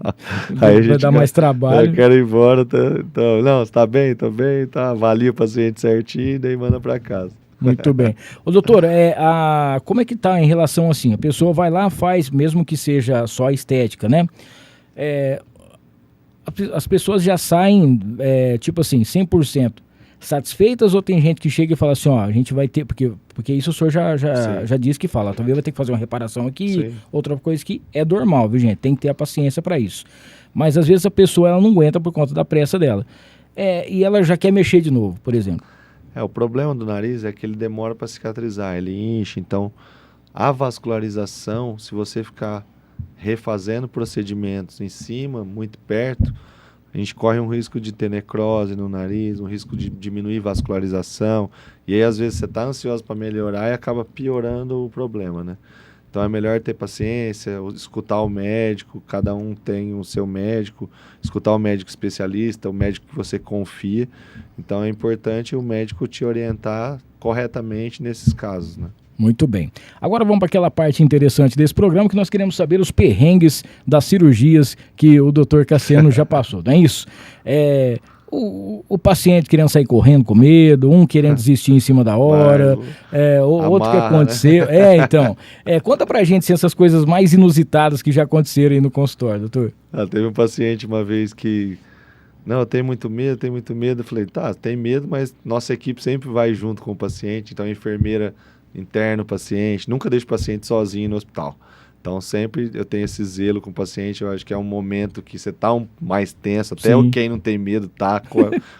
Aí a gente vai dar mais trabalho. Eu quero ir embora, então, não, você tá bem? Tô bem, tá, avalia o paciente certinho e daí manda para casa. Muito bem. Ô, doutor, como é que tá em relação assim? A pessoa vai lá, faz, mesmo que seja só estética, né? As pessoas já saem, tipo assim, 100% satisfeitas, ou tem gente que chega e fala assim, ó, a gente vai ter, porque isso o senhor já disse que fala, talvez vai ter que fazer uma reparação aqui, Sim. outra coisa que é normal, viu, gente? Tem que ter a paciência para isso. Mas às vezes a pessoa ela não aguenta por conta da pressa dela. E ela já quer mexer de novo, por exemplo. O problema do nariz é que ele demora para cicatrizar, ele incha, então a vascularização, se você ficar refazendo procedimentos em cima, muito perto, a gente corre um risco de ter necrose no nariz, um risco de diminuir vascularização, e aí às vezes você está ansioso para melhorar e acaba piorando o problema, né? Então é melhor ter paciência, escutar o médico, cada um tem o seu médico, escutar o médico especialista, o médico que você confia. Então é importante o médico te orientar corretamente nesses casos, né? Muito bem. Agora vamos para aquela parte interessante desse programa, que nós queremos saber os perrengues das cirurgias que o Dr. Cassiano já passou, não é isso? O paciente querendo sair correndo com medo, um querendo desistir em cima da hora, outro que aconteceu. Né? Então, conta pra gente assim, essas coisas mais inusitadas que já aconteceram aí no consultório, doutor. Teve um paciente uma vez que, não, eu tenho muito medo. Eu falei, tá, tem medo, mas nossa equipe sempre vai junto com o paciente, então a enfermeira interna o paciente, nunca deixa o paciente sozinho no hospital. Então sempre eu tenho esse zelo com o paciente, eu acho que é um momento que você está mais tenso, até quem não tem medo tá,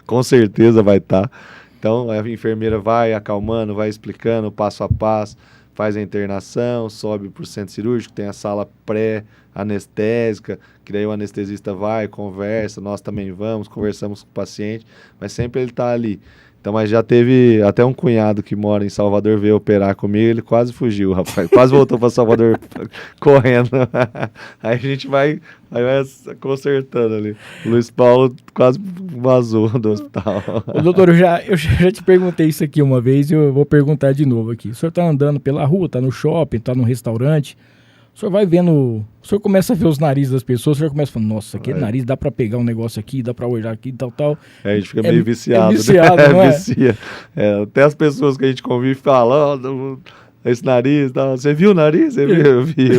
com certeza vai estar. Então a enfermeira vai acalmando, vai explicando passo a passo, faz a internação, sobe para o centro cirúrgico, tem a sala pré-anestésica, que daí o anestesista vai, conversa, nós também vamos, conversamos com o paciente, mas sempre ele está ali. Então, mas já teve até um cunhado que mora em Salvador veio operar comigo, ele quase fugiu, rapaz. Quase voltou para Salvador correndo. Aí a gente vai consertando ali. O Luiz Paulo quase vazou do hospital. Ô, doutor, eu já te perguntei isso aqui uma vez e eu vou perguntar de novo aqui. O senhor está andando pela rua, está no shopping, está no restaurante, o senhor vai vendo, o senhor começa a ver os narizes das pessoas, o senhor começa a falar, nossa, aquele nariz dá pra pegar um negócio aqui, dá pra olhar aqui, tal. A gente fica meio viciado. Viciado, né? não é? Vicia. Até as pessoas que a gente convive falam, esse nariz, tá? Você viu o nariz? Você viu? Eu vi.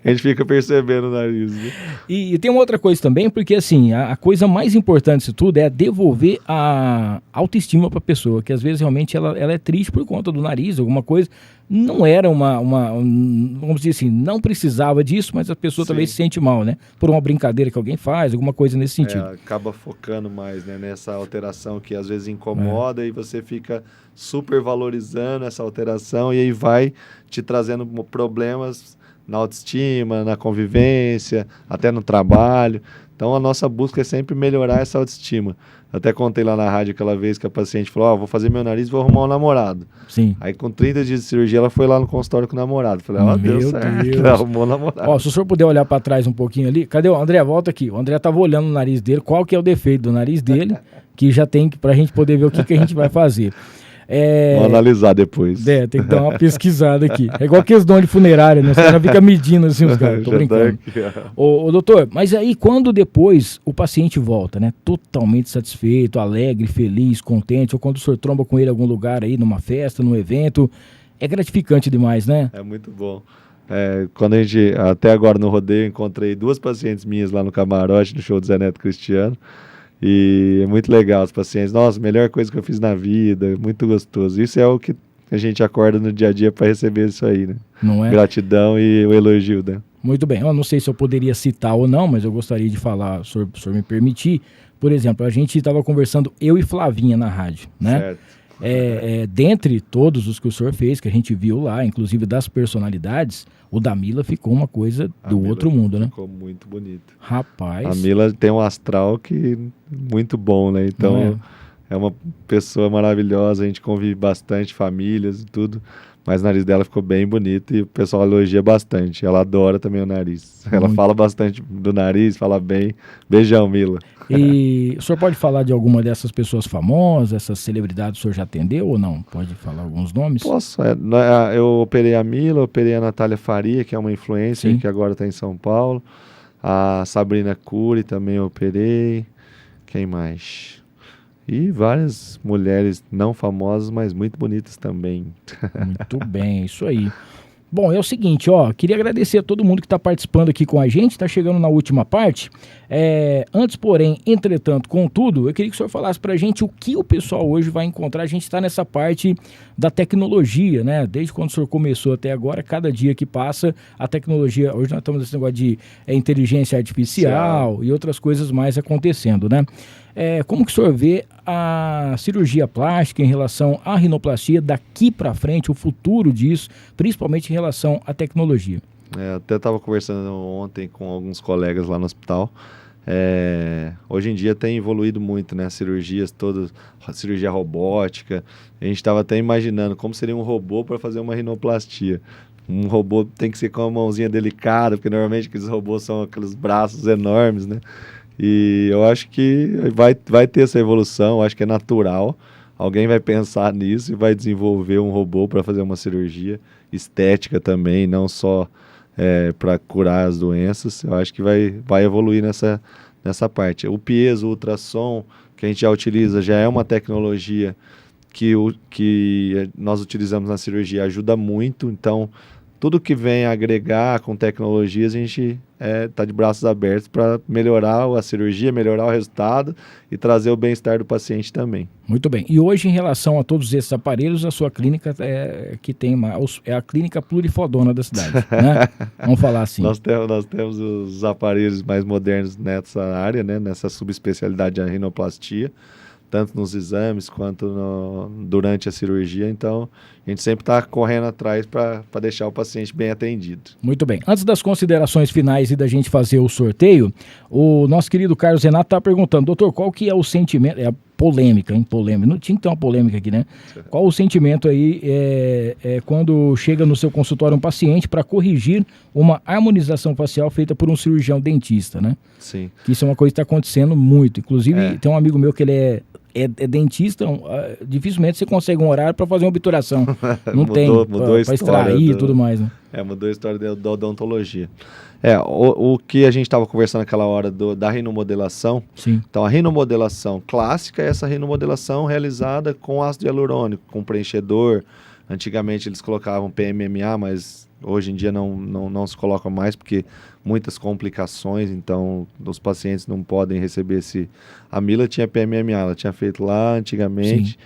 A gente fica percebendo o nariz. Né? E tem uma outra coisa também, porque assim, a coisa mais importante disso tudo é devolver a autoestima para a pessoa, que às vezes realmente ela é triste por conta do nariz, alguma coisa. Não era vamos dizer assim, não precisava disso, mas a pessoa talvez se sente mal, né? Por uma brincadeira que alguém faz, alguma coisa nesse sentido. Acaba focando mais, né, nessa alteração que às vezes incomoda e você fica super valorizando essa alteração e aí vai te trazendo problemas na autoestima, na convivência, até no trabalho. Então a nossa busca é sempre melhorar essa autoestima. Até contei lá na rádio aquela vez que a paciente falou, vou fazer meu nariz e vou arrumar um namorado. Sim. Aí com 30 dias de cirurgia ela foi lá no consultório com o namorado. Falei, deu certo, ela arrumou um namorado. Se o senhor puder olhar para trás um pouquinho ali, cadê o André? Volta aqui. O André tava olhando o nariz dele, qual que é o defeito do nariz dele, que já tem pra gente poder ver o que a gente vai fazer. Vamos analisar depois. Tem que dar uma pesquisada aqui. É igual aqueles donos de funerária, né? Os caras ficam medindo assim, os caras. Tô brincando. Ô, doutor, mas aí quando depois o paciente volta, né? Totalmente satisfeito, alegre, feliz, contente, ou quando o senhor tromba com ele em algum lugar aí, numa festa, num evento, é gratificante demais, né? É muito bom. Quando a gente, até agora no rodeio, encontrei 2 pacientes minhas lá no camarote, no show do Zé Neto Cristiano. E é muito legal os pacientes. Nossa, melhor coisa que eu fiz na vida, muito gostoso. Isso é o que a gente acorda no dia a dia para receber isso aí, né? Não é? Gratidão e o elogio, né? Muito bem. Eu não sei se eu poderia citar ou não, mas eu gostaria de falar, se o senhor me permitir, Por exemplo, a gente estava conversando, eu e Flavinha na rádio, né? Certo. Dentre todos os que o senhor fez, que a gente viu lá, inclusive das personalidades, o da Mila ficou uma coisa do outro mundo, né? Ficou muito bonito. Rapaz. A Mila tem um astral que muito bom, né? Então é uma pessoa maravilhosa, a gente convive bastante, famílias e tudo. Mas o nariz dela ficou bem bonito e o pessoal elogia bastante. Ela adora também o nariz. Ela fala bastante do nariz, fala bem. Beijão, Mila. E o senhor pode falar de alguma dessas pessoas famosas, essas celebridades, o senhor já atendeu ou não? Pode falar alguns nomes? Posso. Eu operei a Mila, operei a Natália Faria, que é uma influencer, Sim. que agora está em São Paulo. A Sabrina Cury também eu operei. Quem mais? E várias mulheres não famosas, mas muito bonitas também. Muito bem, isso aí. Bom, é o seguinte, queria agradecer a todo mundo que está participando aqui com a gente, está chegando na última parte. Antes, porém, entretanto, contudo, eu queria que o senhor falasse para a gente o que o pessoal hoje vai encontrar. A gente está nessa parte da tecnologia, né? Desde quando o senhor começou até agora, cada dia que passa, a tecnologia... Hoje nós estamos nesse negócio de inteligência artificial e outras coisas mais acontecendo, né? Como que o senhor vê a cirurgia plástica em relação à rinoplastia daqui para frente, o futuro disso, principalmente em relação à tecnologia? Eu até estava conversando ontem com alguns colegas lá no hospital. Hoje em dia tem evoluído muito, né? Cirurgias todas, cirurgia robótica. A gente estava até imaginando como seria um robô para fazer uma rinoplastia. Um robô tem que ser com uma mãozinha delicada, porque normalmente aqueles robôs são aqueles braços enormes, né? E eu acho que vai ter essa evolução, eu acho que é natural. Alguém vai pensar nisso e vai desenvolver um robô para fazer uma cirurgia estética também, não só para curar as doenças. Eu acho que vai evoluir nessa parte. O piezo, o ultrassom, que a gente já utiliza, já é uma tecnologia que nós utilizamos na cirurgia, ajuda muito. Então, tudo que vem agregar com tecnologias, a gente está de braços abertos para melhorar a cirurgia, melhorar o resultado e trazer o bem-estar do paciente também. Muito bem. E hoje, em relação a todos esses aparelhos, a sua clínica é a clínica plurifodona da cidade, né? Vamos falar assim. Nós temos os aparelhos mais modernos nessa área, né? Nessa subespecialidade da rinoplastia, tanto nos exames quanto durante a cirurgia. Então, a gente sempre está correndo atrás para deixar o paciente bem atendido. Muito bem. Antes das considerações finais e da gente fazer o sorteio, o nosso querido Carlos Renato está perguntando, doutor, qual que é o sentimento... Polêmica, hein? Polêmica. Não tinha que ter uma polêmica aqui, né? Qual o sentimento aí quando chega no seu consultório um paciente para corrigir uma harmonização facial feita por um cirurgião dentista, né? Sim. Que isso é uma coisa que está acontecendo muito. Inclusive, tem um amigo meu que ele é dentista, dificilmente você consegue um horário para fazer uma obturação. Não mudou para extrair e tudo mais, né? Mudou a história da odontologia. O que a gente estava conversando naquela hora da rinomodelação. Sim. Então, a rinomodelação clássica é essa rinomodelação realizada com ácido hialurônico, com preenchedor. Antigamente eles colocavam PMMA, mas hoje em dia não se coloca mais, porque muitas complicações, então os pacientes não podem receber esse... A Mila tinha PMMA, ela tinha feito lá antigamente. Sim.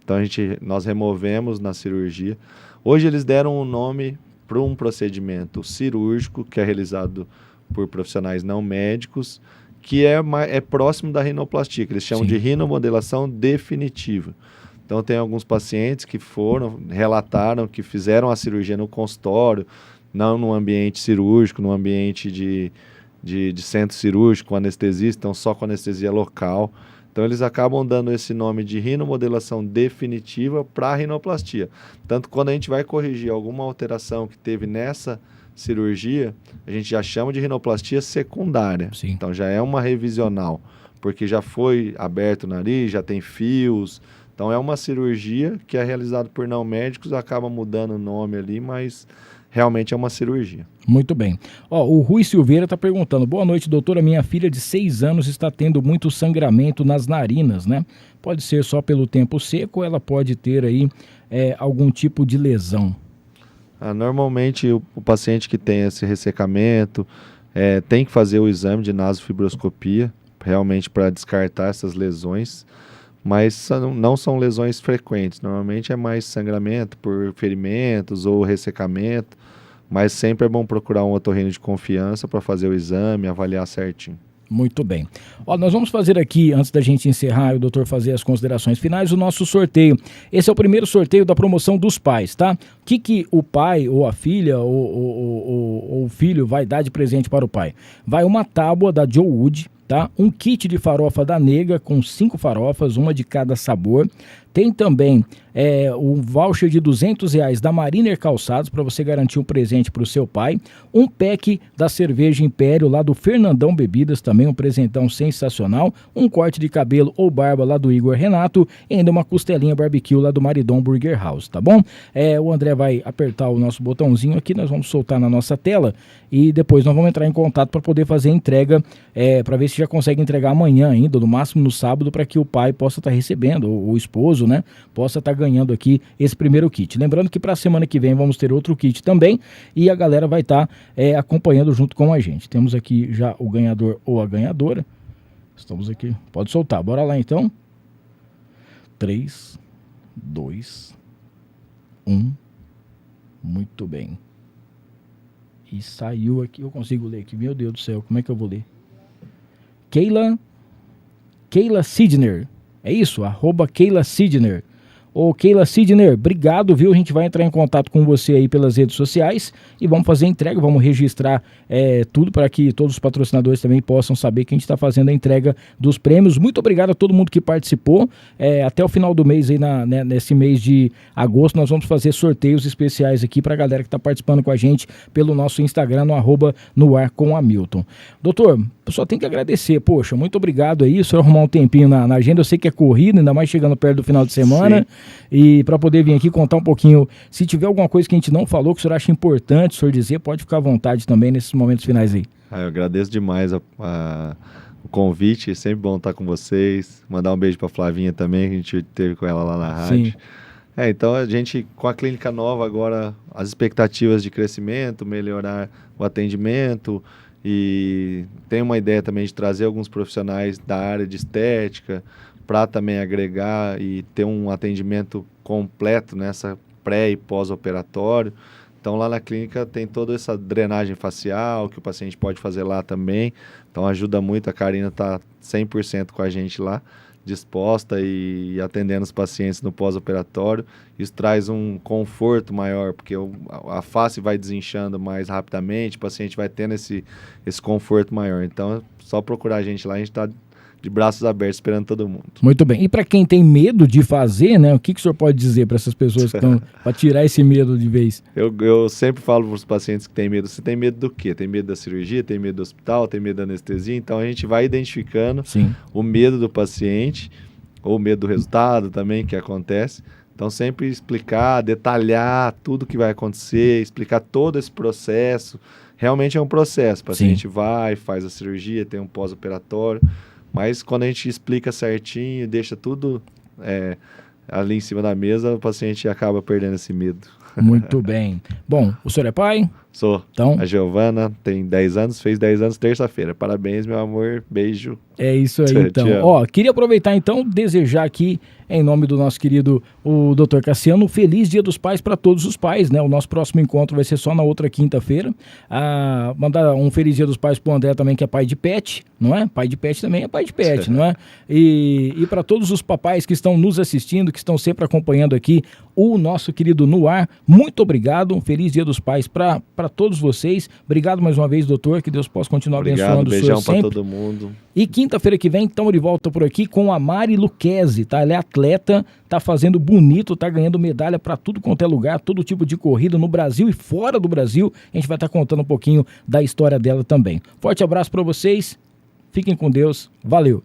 Então nós removemos na cirurgia. Hoje eles deram um nome para um procedimento cirúrgico que é realizado por profissionais não médicos, que é próximo da rinoplastia, que eles chamam de rinomodelação definitiva. Então tem alguns pacientes que relataram que fizeram a cirurgia no consultório, não no ambiente cirúrgico, no ambiente de centro cirúrgico, com anestesista, então só com anestesia local. Então eles acabam dando esse nome de rinomodelação definitiva para a rinoplastia. Tanto quando a gente vai corrigir alguma alteração que teve nessa cirurgia, a gente já chama de rinoplastia secundária. Sim. Então já é uma revisional, porque já foi aberto o nariz, já tem fios. Então é uma cirurgia que é realizada por não médicos, acaba mudando o nome ali, mas realmente é uma cirurgia. Muito bem. O Rui Silveira está perguntando, boa noite, doutora, minha filha de 6 anos está tendo muito sangramento nas narinas, né? Pode ser só pelo tempo seco ou ela pode ter aí algum tipo de lesão? Normalmente o paciente que tem esse ressecamento tem que fazer o exame de nasofibroscopia, realmente para descartar essas lesões, mas não são lesões frequentes. Normalmente é mais sangramento por ferimentos ou ressecamento, mas sempre é bom procurar um otorrino de confiança para fazer o exame e avaliar certinho. Muito bem. Ó, nós vamos fazer aqui, antes da gente encerrar e o doutor fazer as considerações finais, o nosso sorteio. Esse é o primeiro sorteio da promoção dos pais, tá? O que o pai ou a filha ou o filho vai dar de presente para o pai? Vai uma tábua da Joe Wood, tá? Um kit de farofa da Nega com 5 farofas, uma de cada sabor. Tem também um voucher de R$200 da Mariner Calçados para você garantir um presente para o seu pai. Um pack da cerveja Império lá do Fernandão Bebidas, também um presentão sensacional. Um corte de cabelo ou barba lá do Igor Renato e ainda uma costelinha barbecue lá do Maridon Burger House, tá bom? O André vai apertar o nosso botãozinho aqui, nós vamos soltar na nossa tela e depois nós vamos entrar em contato para poder fazer a entrega, para ver se já consegue entregar amanhã ainda, no máximo no sábado, para que o pai possa estar recebendo, o esposo, né, possa estar ganhando aqui esse primeiro kit. Lembrando que para a semana que vem vamos ter outro kit também e a galera vai estar acompanhando junto com a gente. Temos aqui já o ganhador ou a ganhadora. Estamos aqui. Pode soltar. Bora lá então. 3, 2, 1. Muito bem. E saiu aqui. Eu consigo ler aqui. Meu Deus do céu. Como é que eu vou ler? Keila Sidner. É isso? @Keila Sidner. Ô Keila Sidner, obrigado, viu? A gente vai entrar em contato com você aí pelas redes sociais e vamos fazer a entrega, vamos registrar tudo para que todos os patrocinadores também possam saber que a gente está fazendo a entrega dos prêmios. Muito obrigado a todo mundo que participou. Até o final do mês, aí nesse mês de agosto, nós vamos fazer sorteios especiais aqui para a galera que está participando com a gente pelo nosso Instagram, no @noarcomhamilton. Doutor, eu só tenho que agradecer, poxa, muito obrigado aí, o senhor arrumar um tempinho na agenda, eu sei que é corrido, ainda mais chegando perto do final de semana. Sim. E para poder vir aqui contar um pouquinho, se tiver alguma coisa que a gente não falou, que o senhor acha importante o senhor dizer, pode ficar à vontade também nesses momentos finais aí. Eu agradeço demais o convite, sempre bom estar com vocês, mandar um beijo para Flavinha também, que a gente teve com ela lá na rádio. Sim. Então a gente, com a clínica nova agora, as expectativas de crescimento, melhorar o atendimento e tem uma ideia também de trazer alguns profissionais da área de estética, para também agregar e ter um atendimento completo nessa pré e pós-operatório. Então lá na clínica tem toda essa drenagem facial que o paciente pode fazer lá também. Então ajuda muito, a Karina está 100% com a gente lá, disposta e atendendo os pacientes no pós-operatório. Isso traz um conforto maior, porque a face vai desinchando mais rapidamente, o paciente vai tendo esse conforto maior. Então é só procurar a gente lá, a gente está de braços abertos, esperando todo mundo. Muito bem. E para quem tem medo de fazer, né, o que o senhor pode dizer para essas pessoas que estão para tirar esse medo de vez? Eu sempre falo para os pacientes que têm medo, você tem medo do quê? Tem medo da cirurgia, tem medo do hospital, tem medo da anestesia? Então a gente vai identificando o medo do paciente, ou o medo do resultado também que acontece. Então sempre explicar, detalhar tudo que vai acontecer, explicar todo esse processo. Realmente é um processo. O paciente vai, faz a cirurgia, tem um pós-operatório. Mas quando a gente explica certinho, deixa tudo ali em cima da mesa, o paciente acaba perdendo esse medo. Muito bem. Bom, o senhor é pai? Sou. Então, a Giovana tem 10 anos, fez 10 anos terça-feira. Parabéns, meu amor. Beijo. É isso aí, então. Queria aproveitar, então, desejar aqui, em nome do nosso querido, o Dr. Cassiano, um feliz Dia dos Pais para todos os pais, né? O nosso próximo encontro vai ser só na outra quinta-feira. Mandar um feliz Dia dos Pais pro André também, que é pai de pet, não é? Pai de pet também é pai de pet, não é? E para todos os papais que estão nos assistindo, que estão sempre acompanhando aqui o nosso querido No Ar, muito obrigado. Um feliz Dia dos Pais para todos vocês. Obrigado mais uma vez, doutor, que Deus possa continuar abençoando o senhor sempre. Beijão para todo mundo. E quinta-feira que vem estamos de volta por aqui com a Mari Lucchesi, tá? Ela é atleta, tá fazendo bonito, tá ganhando medalha para tudo quanto é lugar, todo tipo de corrida no Brasil e fora do Brasil. A gente vai estar contando um pouquinho da história dela também. Forte abraço para vocês, fiquem com Deus, valeu!